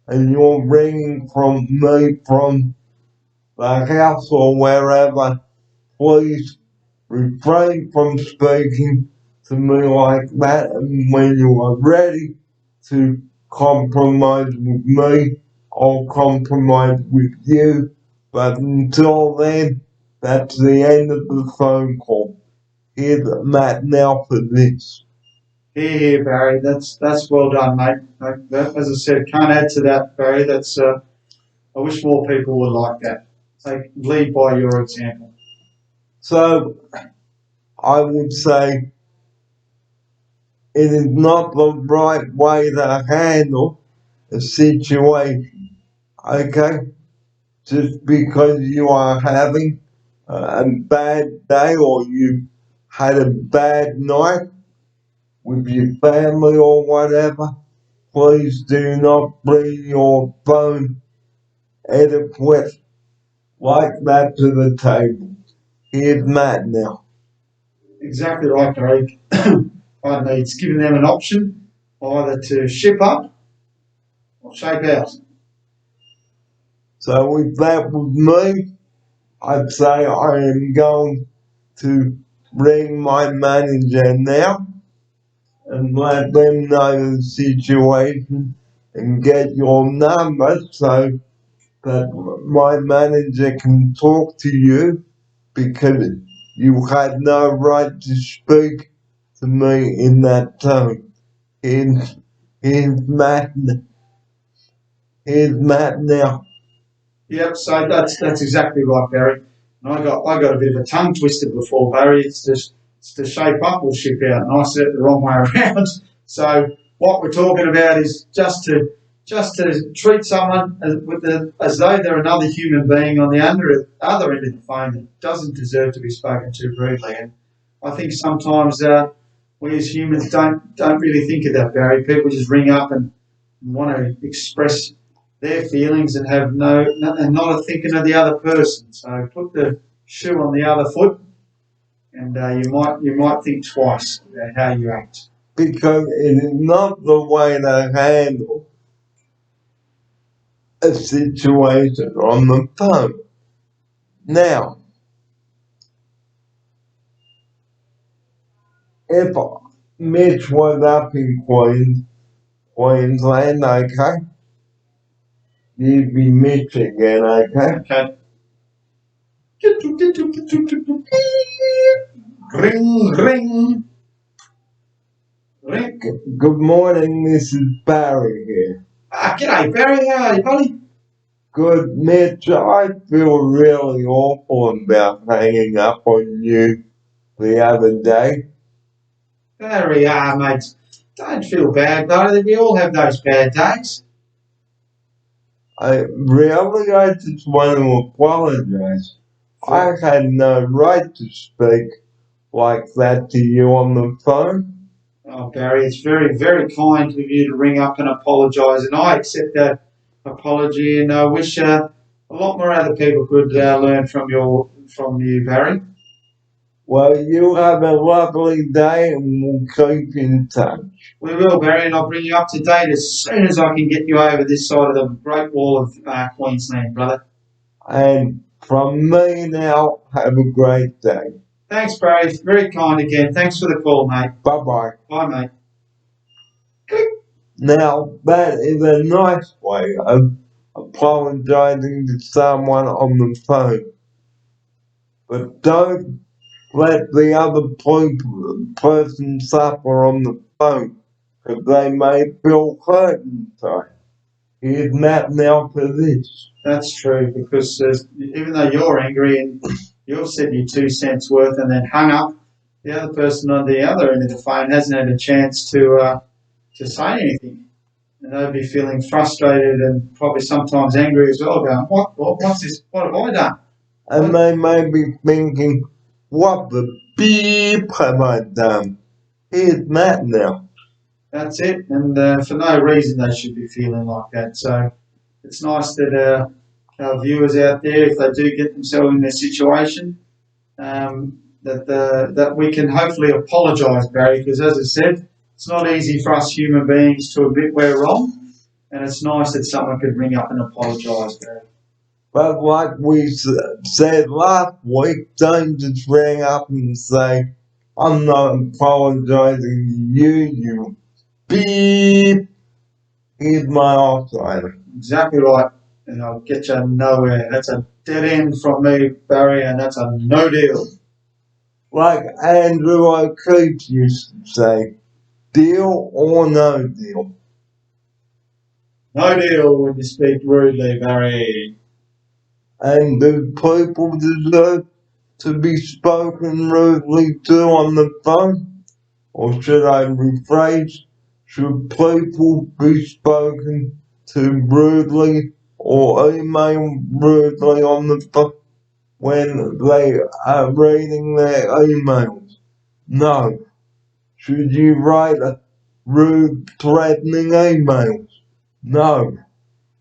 Speaker 1: and you're ringing from me from the house or wherever, please refrain from speaking to me like that. And when you are ready to compromise with me, I'll compromise with you. But until then, that's the end of the phone call. Here's Matt now for this.
Speaker 3: Here, Barry. That's well done, mate. As I said, can't add to that, Barry. That's I wish more people would like that. Lead by your example.
Speaker 1: So, I would say it is not the right way to handle a situation, okay? Just because you are having a bad day or you had a bad night with your family or whatever, please do not bring your phone etiquette like that to the table. Here's Matt now.
Speaker 3: Exactly right, Barry. It's giving them an option either to ship up or shape out.
Speaker 1: So if that was me, I'd say I am going to ring my manager now and let them know the situation and get your number so that my manager can talk to you, because you had no right to speak to me in that tone. Here's Matt. Here's Matt now.
Speaker 3: Yep. So that's exactly right, Barry. And I got a bit of a tongue twister before, Barry. It's to shape up or ship out, and I said it the wrong way around. So what we're talking about is just to treat someone as though they're another human being on the other end of the phone that doesn't deserve to be spoken to rudely. And I think sometimes we as humans don't really think of that, Barry. People just ring up and want to express their feelings and have not a thinking of the other person. So put the shoe on the other foot and you might think twice about how you act.
Speaker 1: Because it is not the way to handle a situation on the phone. Now, if Mitch was up in Queensland, okay, you'd be Mitch again, okay?
Speaker 3: Okay. Ring, ring, ring.
Speaker 1: Good morning, this is Barry here.
Speaker 3: G'day, Barry. How are you, buddy?
Speaker 1: Good, Mitch. I feel really awful about hanging up on you the other day.
Speaker 3: Barry, mate, don't feel bad, buddy. We all have those bad days.
Speaker 1: I just want to apologize. I had no right to speak like that to you on the phone.
Speaker 3: Oh, Barry, it's very, very kind of you to ring up and apologise, and I accept that apology, and I wish a lot more other people could learn from you, Barry.
Speaker 1: Well, you have a lovely day and we'll keep in touch.
Speaker 3: We will, Barry, and I'll bring you up to date as soon as I can get you over this side of the Great Wall of Queensland, brother.
Speaker 1: And from me now, have a great day.
Speaker 3: Thanks, Barry. Very kind again. Thanks for the call, mate.
Speaker 1: Bye-bye.
Speaker 3: Bye, mate.
Speaker 1: Now, that is a nice way of apologizing to someone on the phone. But don't let the other person suffer on the phone, because they may feel hurt inside. Here's Matt now for this.
Speaker 3: That's true, because even though you're angry and you've said your 2 cents worth and then hung up, the other person on the other end of the phone hasn't had a chance to say anything. And they'll be feeling frustrated and probably sometimes angry as well, going, what's this? What have I done?
Speaker 1: And they may be thinking, what the beep have I done? Here's Matt now.
Speaker 3: That's it. And for no reason they should be feeling like that. So it's nice that our viewers out there, if they do get themselves in this situation, that we can hopefully apologise, Barry, because as I said, it's not easy for us human beings to admit we're wrong, and it's nice that someone could ring up and apologise, Barry.
Speaker 1: But like we said last week, don't just ring up and say, I'm not apologising to you, you beep. Here's my offsider.
Speaker 3: Exactly right. And I'll get you nowhere. That's a dead end from me, Barry, and that's a no deal.
Speaker 1: Like Andrew O'Keefe used to say, deal or no deal?
Speaker 3: No deal when you speak rudely, Barry.
Speaker 1: And do people deserve to be spoken rudely to on the phone? Or should I rephrase, should people be spoken to rudely or email rudely on the phone when they are reading their emails? No. Should you write a rude, threatening emails? No.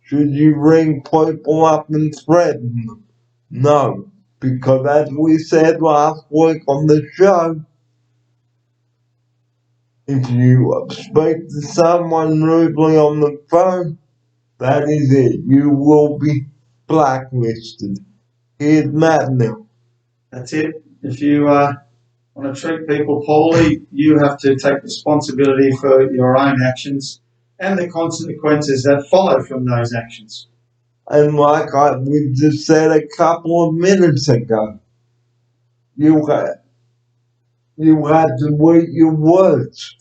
Speaker 1: Should you ring people up and threaten them? No. Because as we said last week on the show, if you speak to someone rudely on the phone, that is it. You will be blacklisted. Here's Matt now.
Speaker 3: That's it. If you want to treat people poorly, you have to take responsibility for your own actions and the consequences that follow from those actions.
Speaker 1: And like we just said a couple of minutes ago, you had to eat your words.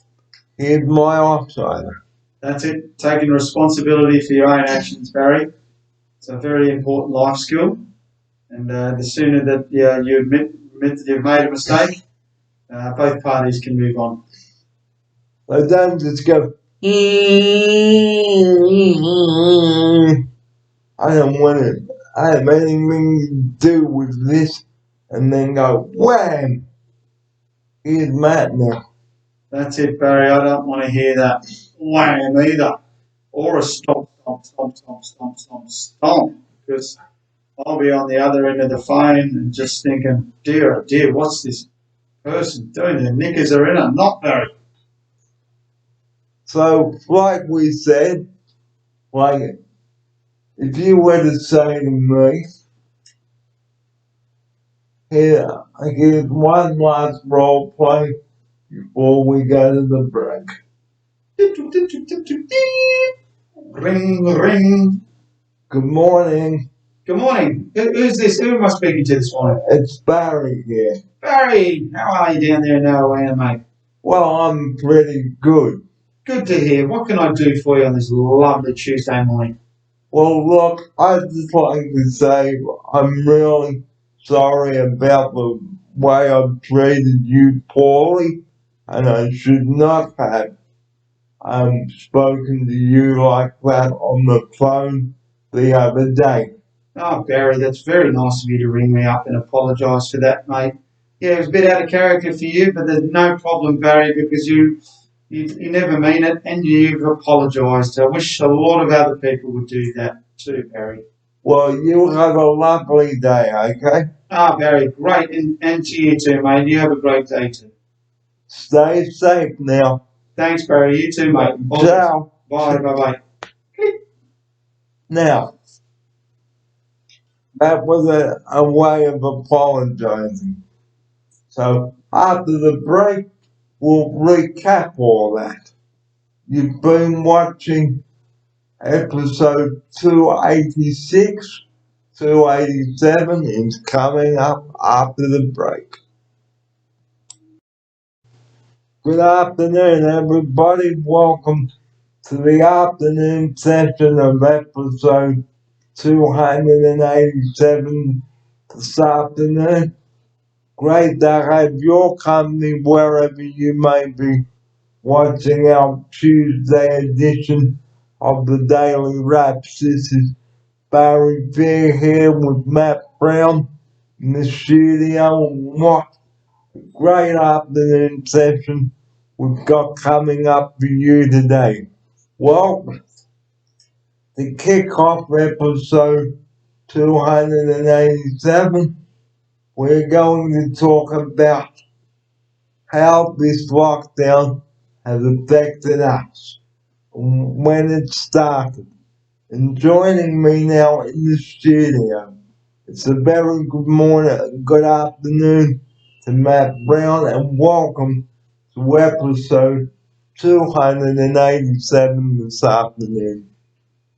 Speaker 1: Here's my offsider.
Speaker 3: That's it. Taking responsibility for your own actions, Barry. It's a very important life skill. And the sooner that you admit that you've made a mistake, both parties can move on.
Speaker 1: So don't just go, I don't want to have anything to do with this, and then go, wham! Here's Matt now.
Speaker 3: That's it, Barry. I don't want to hear that wham either. Or a stomp, stomp, stomp, stomp, stomp, stomp, stomp. Because I'll be on the other end of the phone and just thinking, dear, oh dear, what's this person doing their knickers are in a knot, Barry.
Speaker 1: So, like we said, like, if you were to say to me, here's one last role play before we go to the break.
Speaker 3: Ring, ring.
Speaker 1: Good morning.
Speaker 3: Good morning. Who's this? Who am I speaking to this morning?
Speaker 1: It's Barry here.
Speaker 3: Barry, how are you down there in Arawaya, mate?
Speaker 1: Well, I'm pretty good.
Speaker 3: Good to hear. What can I do for you on this lovely Tuesday morning?
Speaker 1: Well, look, I'd just like to say I'm really sorry about the way I've treated you poorly, and I should not have spoken to you like that on the phone the other day.
Speaker 3: Oh, Barry, that's very nice of you to ring me up and apologise for that, mate. Yeah, it was a bit out of character for you, but there's no problem, Barry, because you never mean it and you've apologised. I wish a lot of other people would do that too, Barry.
Speaker 1: Well, you have a lovely day, okay?
Speaker 3: Ah, Barry, great. And to you too, mate. You have a great day too.
Speaker 1: Stay safe now.
Speaker 3: Thanks, Barry. You too, mate.
Speaker 1: Ciao.
Speaker 3: Bye, bye-bye.
Speaker 1: Now, that was a way of apologizing. So after the break, we'll recap all that. You've been watching episode 286, 287 is coming up after the break. Good afternoon, everybody. Welcome to the afternoon session of episode 287 this afternoon. Great to have your company wherever you may be watching our Tuesday edition of the Daily Wraps. This is Barry Fair here with Matt Brown in the studio. What a great afternoon session we've got coming up for you today. Well, to kick off episode 287, we're going to talk about how this lockdown has affected us, when it started. And joining me now in the studio, it's a very good morning, good afternoon to Matt Brown, and welcome to episode 287 this afternoon.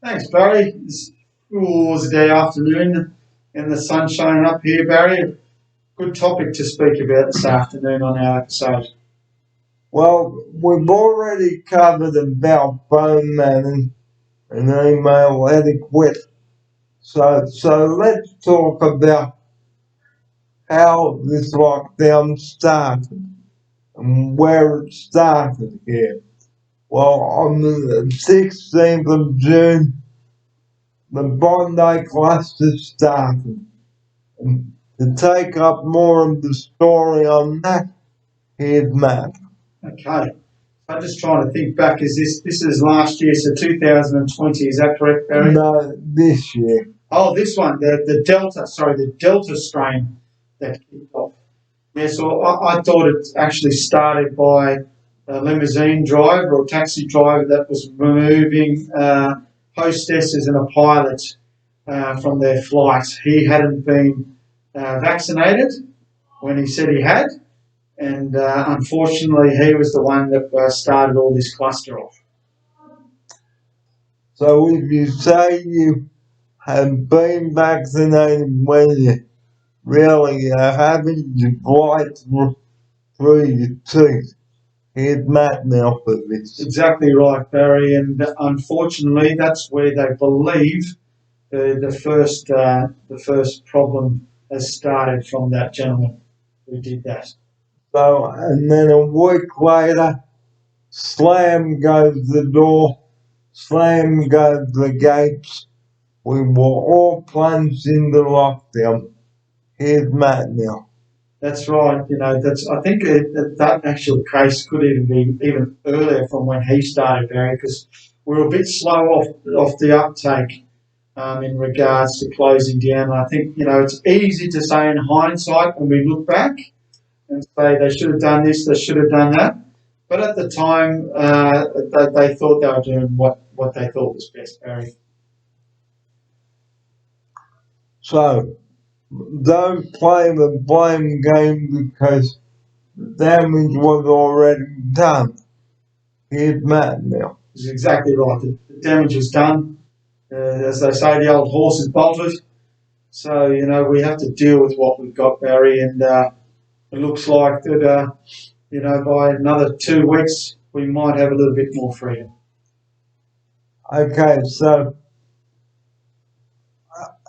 Speaker 3: Thanks, Barry. It was a day afternoon and the sun's shining up here, Barry. Good topic to speak about this afternoon on our episode.
Speaker 1: Well, we've already covered about phone manning and email etiquette. So let's talk about how this lockdown started and where it started here. Well, on the 16th of June, the Bondi cluster started. And to take up more of the story on that, here's Matt.
Speaker 3: Okay. I'm just trying to think back. This is last year, so 2020, is that correct, Barry?
Speaker 1: No, this year.
Speaker 3: Oh, this one, the Delta strain that kicked off. Yeah, so I thought it actually started by a limousine driver or taxi driver that was removing hostesses and a pilot from their flight. He hadn't been vaccinated when he said he had, and unfortunately he was the one that started all this cluster off.
Speaker 1: So if you say you have been vaccinated when you really haven't, you bite through your teeth. Here's Matt now for this.
Speaker 3: Exactly right, Barry, and unfortunately that's where they believe the first problem has started, from that gentleman who did that.
Speaker 1: So, and then a week later, slam goes the door, slam goes the gates. We were all plunged into lockdown. Here's Matt now.
Speaker 3: That's right. You know, I think that actual case could even be even earlier from when he started, Barry, because we were a bit slow off the uptake in regards to closing down. And I think, you know, it's easy to say in hindsight when we look back, and say they should have done this, they should have done that. But at the time, they thought they were doing what they thought was best, Barry.
Speaker 1: So don't play the blame game because the damage was already done. Here's Matt now.
Speaker 3: It's exactly right. The damage is done. As they say, the old horse is bolted. So, we have to deal with what we've got, Barry, and it looks like that, by another 2 weeks, we might have a little bit more freedom.
Speaker 1: Okay, so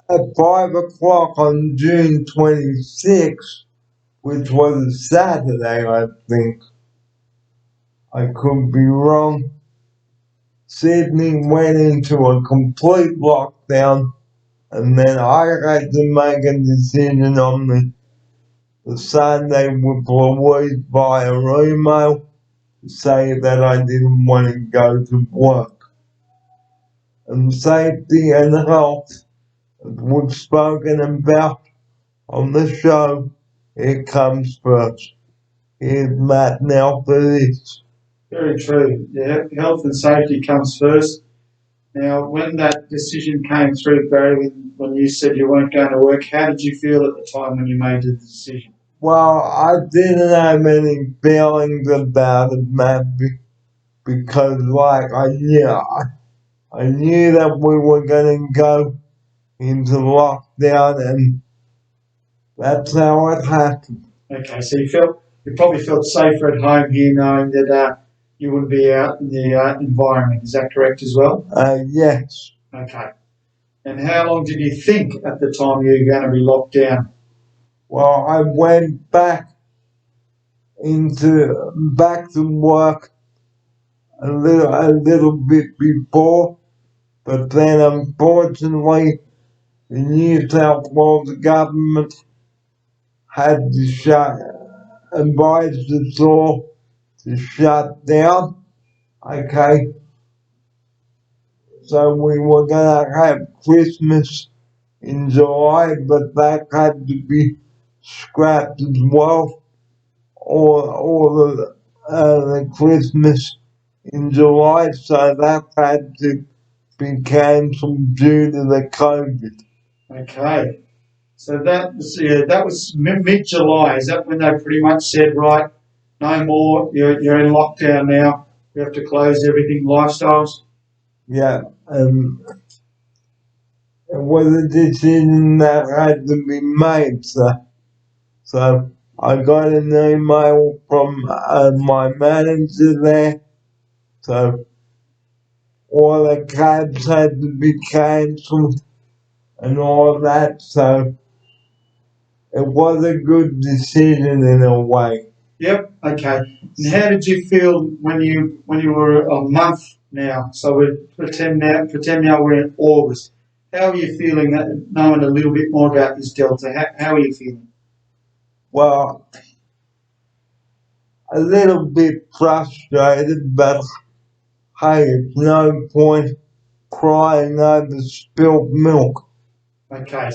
Speaker 1: at 5 o'clock on June 26th, which was a Saturday, I think, I could be wrong, Sydney went into a complete lockdown, and then I had to make a decision on the Sunday with Louise via email to say that I didn't want to go to work. And safety and health, as we've spoken about on the show, it comes first. Here's Matt now for this.
Speaker 3: Very true. Yeah, health and safety comes first. Now, when that decision came through, Barry, when you said you weren't going to work, how did you feel at the time when you made the decision?
Speaker 1: Well, I didn't have any feelings about it, Matt, because I knew that we were going to go into lockdown, and that's how it happened.
Speaker 3: Okay, so you probably felt safer at home here, knowing that you wouldn't be out in the environment. Is that correct as well?
Speaker 1: Yes.
Speaker 3: Okay. And how long did you think at the time you were going to be locked down?
Speaker 1: Well, I went back to work a little bit before, but then unfortunately the New South Wales government had to advised us all to shut down. Okay. So we were gonna have Christmas in July, but that had to be scrapped as well. Or the Christmas in July, so that had to be cancelled due to the COVID.
Speaker 3: Okay. So that was mid-July. Is that when they pretty much said, right, no more, you're in lockdown now, we have to close everything, lifestyles?
Speaker 1: Yeah, it was a decision that had to be made, so I got an email from my manager there, so all the cabs had to be cancelled and all that, so it was a good decision in a way.
Speaker 3: Yep. Okay. And how did you feel when you were a month now? So we pretend now we're in August. How are you feeling knowing a little bit more about this Delta? How are you feeling?
Speaker 1: Well, a little bit frustrated, but hey, it's no point crying over spilled milk.
Speaker 3: Okay,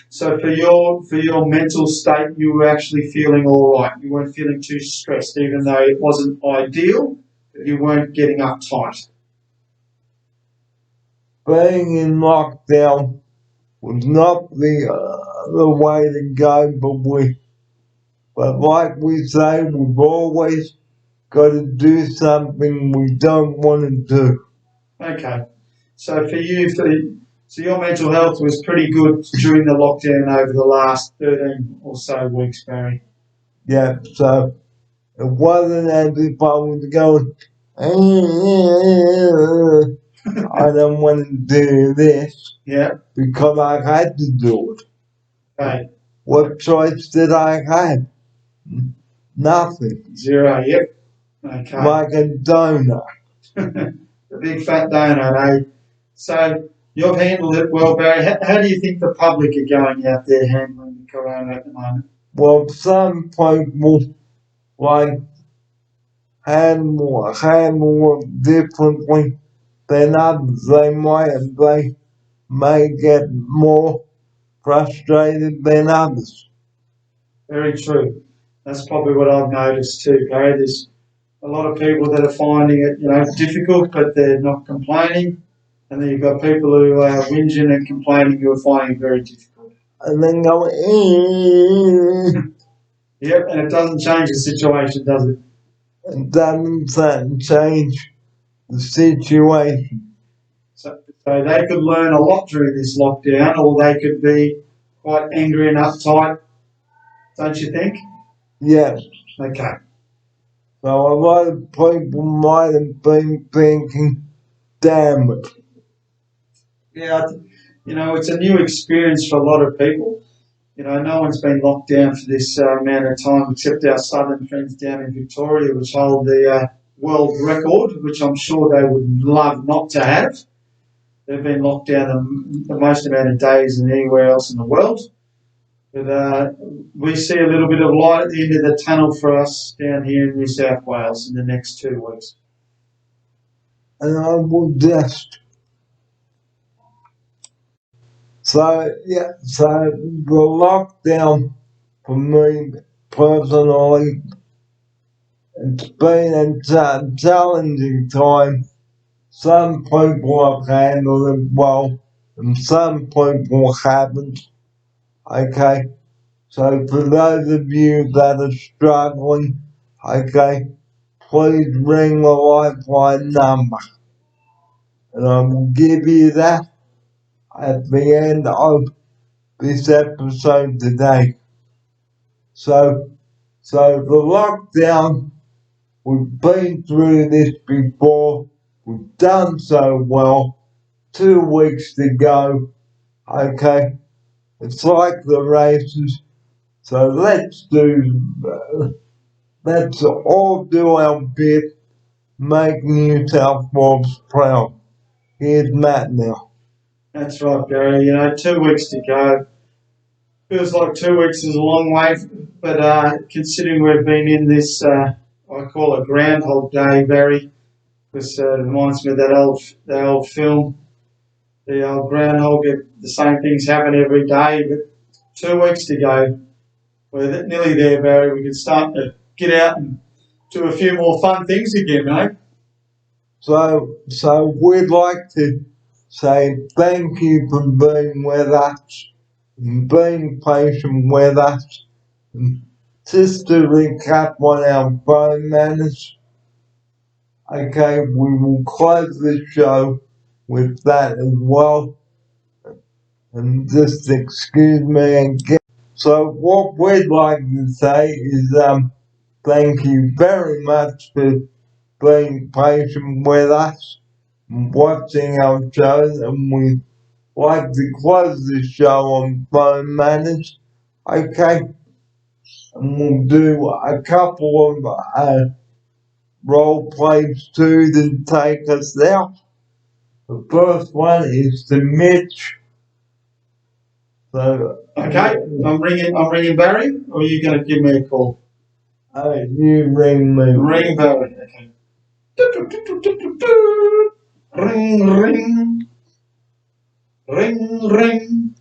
Speaker 3: so for your mental state, you were actually feeling all right. You weren't feeling too stressed, even though it wasn't ideal. But you weren't getting uptight.
Speaker 1: Being in lockdown was not the way to go, but like we say, we've always got to do something we don't want to do.
Speaker 3: Okay, so for you, so your mental health was pretty good during the lockdown over the last 13 or so weeks, Barry.
Speaker 1: Yeah, so it wasn't as if I was going, I don't want to do this.
Speaker 3: Yeah.
Speaker 1: Because I had to do it.
Speaker 3: Okay.
Speaker 1: What choice did I have? Nothing.
Speaker 3: Zero. Yep. Okay.
Speaker 1: Like a donut.
Speaker 3: The big fat donut, eh? So you've handled it well, Barry. How do you think the public are going out there handling the corona at the moment?
Speaker 1: Well, some people handle it differently than others. They may get more frustrated than others.
Speaker 3: Very true. That's probably what I've noticed too, Barry. There's a lot of people that are finding it, difficult, but they're not complaining. And then you've got people who are whinging and complaining who are finding it very difficult.
Speaker 1: And then go,
Speaker 3: Yep, and it doesn't change the situation, does it?
Speaker 1: it doesn't change the situation.
Speaker 3: So they could learn a lot during this lockdown, or they could be quite angry and uptight, don't you think?
Speaker 1: Yeah.
Speaker 3: Okay.
Speaker 1: So a lot of people might have been thinking, damn it.
Speaker 3: Yeah, it's a new experience for a lot of people. No one's been locked down for this amount of time except our southern friends down in Victoria, which hold the world record, which I'm sure they would love not to have. They've been locked down the most amount of days than anywhere else in the world. But we see a little bit of light at the end of the tunnel for us down here in New South Wales in the next 2 weeks.
Speaker 1: And I will just. So the lockdown for me personally, it's been a challenging time. Some people have handled it well, and some people haven't. Okay, so for those of you that are struggling, okay, please ring the lifeline number, and I will give you that at the end of this episode today. So the lockdown, we've been through this before, we've done so well, 2 weeks to go, okay, it's like the races, so let's all do our bit, make New South Wales proud. Here's Matt now.
Speaker 3: That's right, Barry. 2 weeks to go. Feels like 2 weeks is a long way, but considering we've been in this, I call it Groundhog Day, Barry, because it reminds me of that old film, the old groundhog. The same things happen every day, but 2 weeks to go. We're nearly there, Barry. We can start to get out and do a few more fun things again, mate.
Speaker 1: So we'd like to say thank you for being with us, and being patient with us. And just to recap on our phone manners, okay, we will close the show with that as well. And just excuse me again. So what we'd like to say is thank you very much for being patient with us and watching our shows, and we like to close the show on phone manners, okay? And we'll do a couple of role plays too to take us out. The first one is to Mitch. So
Speaker 3: Okay, I'm ringing Barry, or are you going to give me a call?
Speaker 1: You ring me.
Speaker 3: Ring Barry. Okay. Ring, ring. Ring, ring.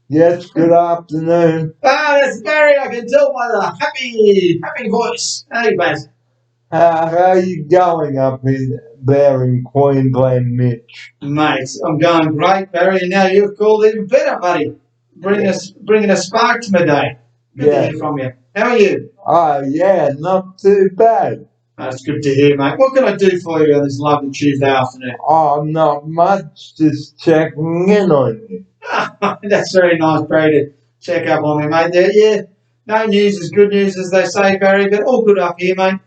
Speaker 1: Yes, good afternoon.
Speaker 3: That's Barry. I can tell by the happy voice. Hey, mate.
Speaker 1: How are you going up there in Queensland, Mitch?
Speaker 3: Mate, I'm going great, Barry. And now you've called even better, buddy. Bringing a spark to my day. Good to hear from you. How are you?
Speaker 1: Oh, yeah, not too bad.
Speaker 3: That's good to hear, mate. What can I do for you on this lovely Tuesday afternoon?
Speaker 1: Oh, not much, just checking in on you.
Speaker 3: That's very nice, Barry, to check up on me, mate. Yeah, no news is good news, as they say, Barry, but all good up here, mate.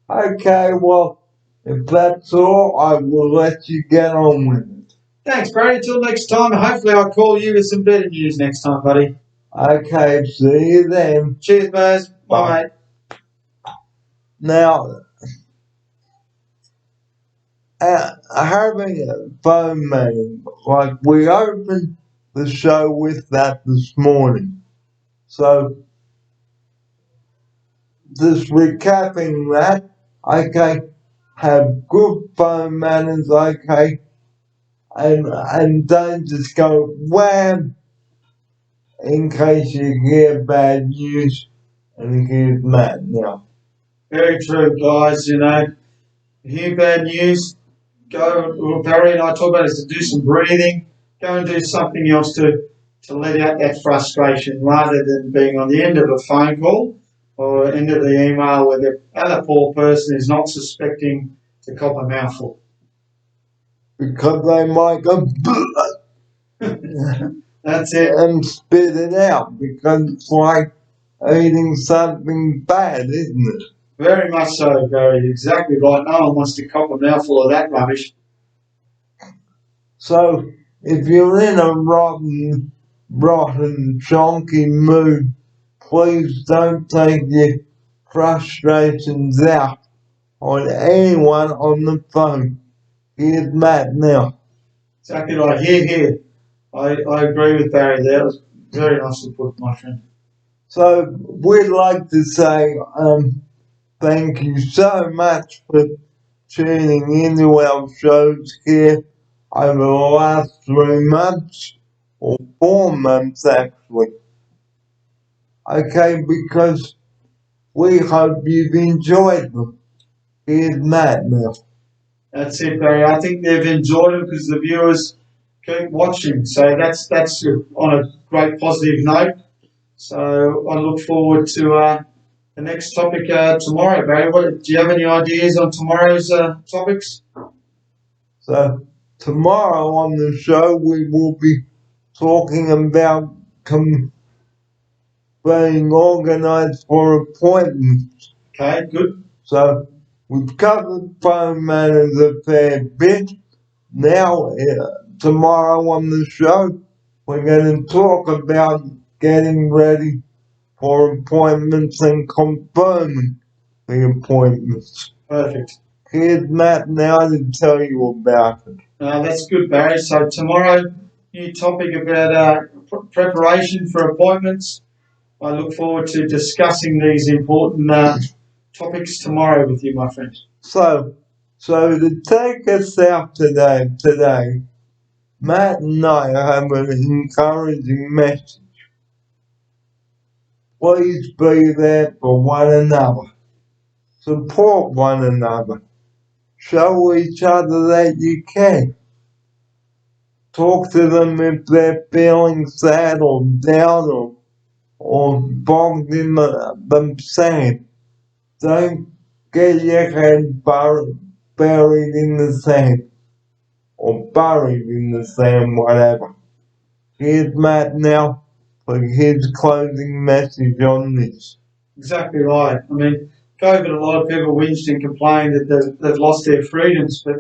Speaker 1: Okay, well, if that's all, I will let you get on with it.
Speaker 3: Thanks, Barry. Until next time, hopefully I'll call you with some better news next time, buddy.
Speaker 1: Okay, see you then.
Speaker 3: Cheers, Buzz. Bye, mate.
Speaker 1: Now, having a phone man, like we opened the show with that this morning. So, just recapping that, okay, have good phone manners, okay, and don't just go wham in case you hear bad news, and here's Matt now.
Speaker 3: Very true, guys. You know, hear bad news, go, well, Barry and I talk about is to do some breathing, go and do something else to let out that frustration rather than being on the end of a phone call or end of the email where the other poor person is not suspecting to cop a mouthful.
Speaker 1: Because they might go
Speaker 3: That's it.
Speaker 1: and spit it out, because it's like eating something bad, isn't it?
Speaker 3: Very much so, Barry. Exactly right. No one wants to cop a mouthful of that rubbish.
Speaker 1: So if you're in a rotten, chonky mood, please don't take your frustrations out on anyone on the phone. Here's Matt now.
Speaker 3: Exactly right. Here. I agree with Barry there. It was very nicely put, my friend.
Speaker 1: So we'd like to say thank you so much for tuning into our shows here over the last 3 months, or 4 months actually. Okay, because we hope you've enjoyed them. Here's Matt now.
Speaker 3: That's it, Barry. I think they've enjoyed it because the viewers keep watching. So that's on a great positive note. So I look forward to the next topic tomorrow, Barry. Do you have any ideas on tomorrow's topics?
Speaker 1: So tomorrow on the show we will be talking about being organised for appointments.
Speaker 3: Okay, good.
Speaker 1: So we've covered phone manners a fair bit. Now, tomorrow on the show, we're going to talk about getting ready for appointments and confirming the appointments.
Speaker 3: Perfect.
Speaker 1: Here's Matt now to tell you about it.
Speaker 3: That's good, Barry. So tomorrow, new topic about preparation for appointments. I look forward to discussing these important topics tomorrow with you, my friend.
Speaker 1: So to take us out today, Matt and I have an encouraging message. Please be there for one another. Support one another. Show each other that you care. Talk to them if they're feeling sad or down or bogged in them sand. Don't get your head buried in the sand. Or buried in the sand, whatever. Here's Matt now for his closing message on this.
Speaker 3: Exactly right. I mean, COVID, a lot of people whinged and complained that they've lost their freedoms, but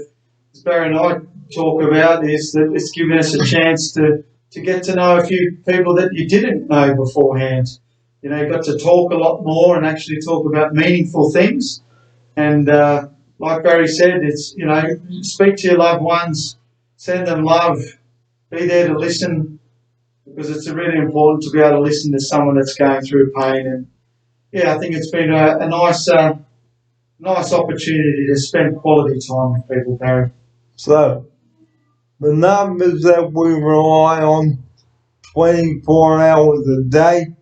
Speaker 3: as Barry and I talk about is that it's given us a chance to get to know a few people that you didn't know beforehand. You know, you got to talk a lot more and actually talk about meaningful things. And like Barry said, it's, you know, speak to your loved ones, send them love, be there to listen, because it's really important to be able to listen to someone that's going through pain. And yeah, I think it's been a nice opportunity to spend quality time with people, Barry.
Speaker 1: So, the numbers that we rely on 24 hours a day,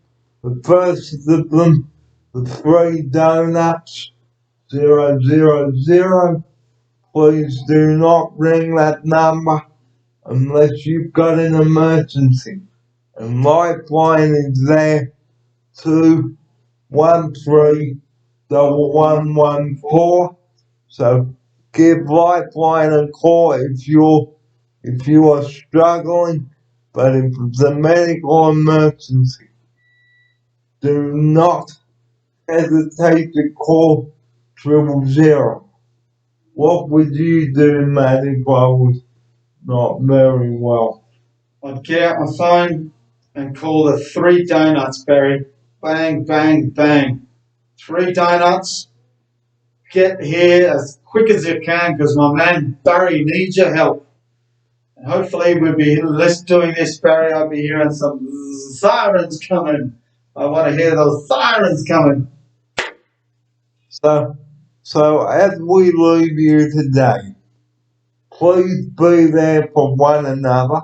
Speaker 1: the first of them, the 3 donuts, 000. Please do not ring that number unless you've got an emergency. And Lifeline is there 213-1114. So give Lifeline a call if you are struggling, but if it's a medical emergency, do not hesitate to call 000. What would you do, Matt, if I was not very well?
Speaker 3: I'd get out my phone and call the 3 donuts, Barry. Bang, bang, bang. 3 donuts. Get here as quick as you can because my man Barry needs your help. And hopefully we'll be less doing this, Barry. I'll be hearing some sirens coming. I want to hear those sirens coming.
Speaker 1: So as we leave you today, please be there for one another,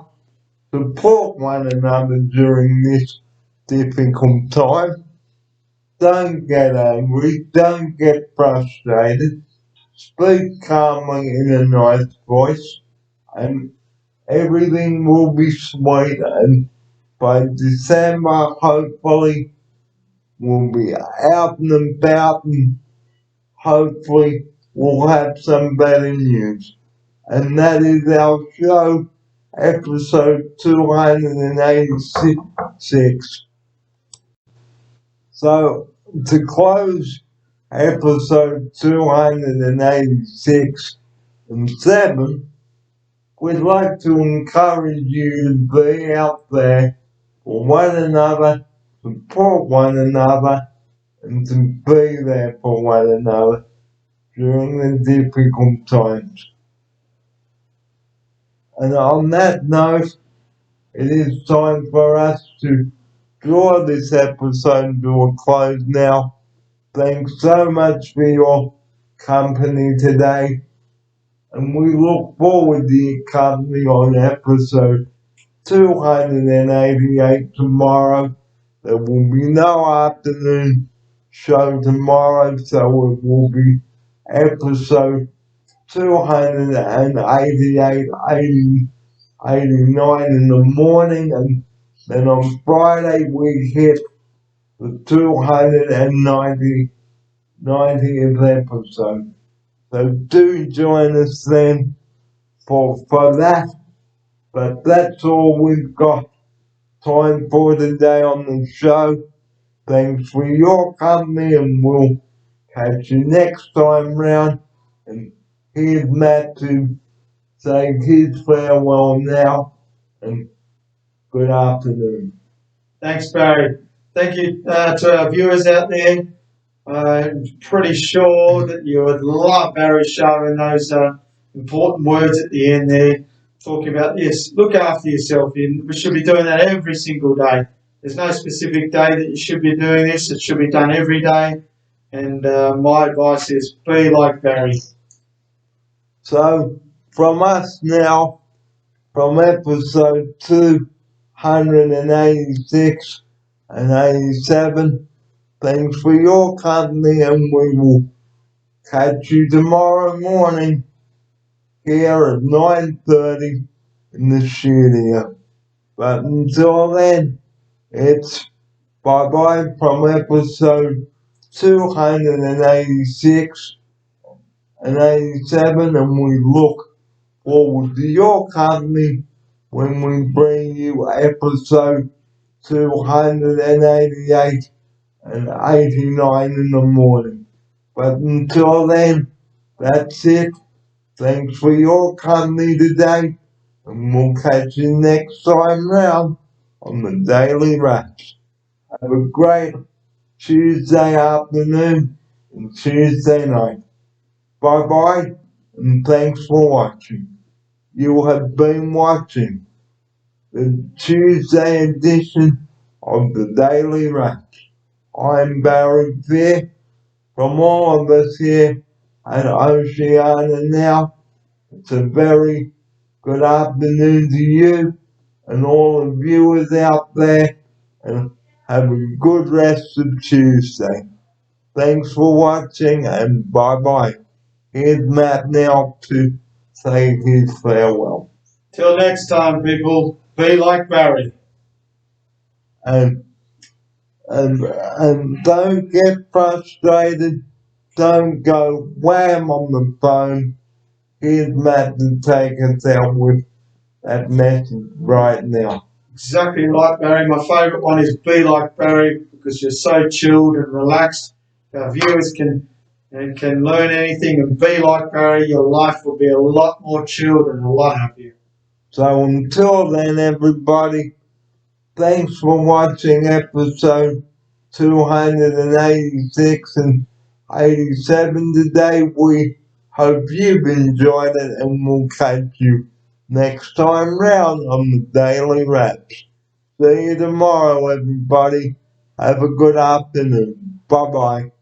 Speaker 1: support one another during this difficult time. Don't get angry, don't get frustrated. Speak calmly in a nice voice, and everything will be sweet. And by December, hopefully, we'll be out and about, and hopefully, we'll have some better news. And that is our show, episode 286. So, to close episode 286 and 7, we'd like to encourage you to be out there for one another, support one another, and to be there for one another during the difficult times. And on that note, it is time for us to draw this episode to a close now. Thanks so much for your company today, and we look forward to your company on episode 288 tomorrow. There will be no afternoon show tomorrow, so it will be episode 288, 89 in the morning, and then on Friday we hit the 290th episode. So do join us then for that. But that's all we've got time for today on the show. Thanks for your company, and we'll catch you next time round. And here's Matt to say his farewell now, and good afternoon.
Speaker 3: Thanks, Barry. Thank you to our viewers out there. I'm pretty sure that you would love Barry showing those important words at the end there, talking about this. Look after yourself. We should be doing that every single day. There's no specific day that you should be doing this. It should be done every day. And my advice is be like Barry.
Speaker 1: So, from us now, from episode 286 and 87, thanks for your company, and we will catch you tomorrow morning here at 9:30 in the studio. But until then, it's bye-bye from episode 286 and 87, and we look forward to your company when we bring you episode 288 and 89 in the morning. But until then, that's it. Thanks for your company today, and we'll catch you next time round on the Daily Wraps. Have a great Tuesday afternoon and Tuesday night. Bye-bye, and thanks for watching. You have been watching the Tuesday edition of the Daily Wraps. I'm Barry Fair. From all of us here at Oceania Now, it's a very good afternoon to you and all the viewers out there, and have a good rest of Tuesday. Thanks for watching, and bye-bye. Here's Matt now to say his farewell.
Speaker 3: Till next time, people, be like Barry.
Speaker 1: And don't get frustrated. Don't go wham on the phone. Here's Matt to take us out with that message right now.
Speaker 3: Exactly right, Barry. My favourite one is be like Barry, because you're so chilled and relaxed. Our viewers can learn anything and be like Barry. Your life will be a lot more chilled and a lot happier.
Speaker 1: So until then, everybody, thanks for watching episode 286 and 87 today. We hope you've enjoyed it, and we'll catch you next time round on the Daily Wraps. See you tomorrow, everybody. Have a good afternoon. Bye-bye.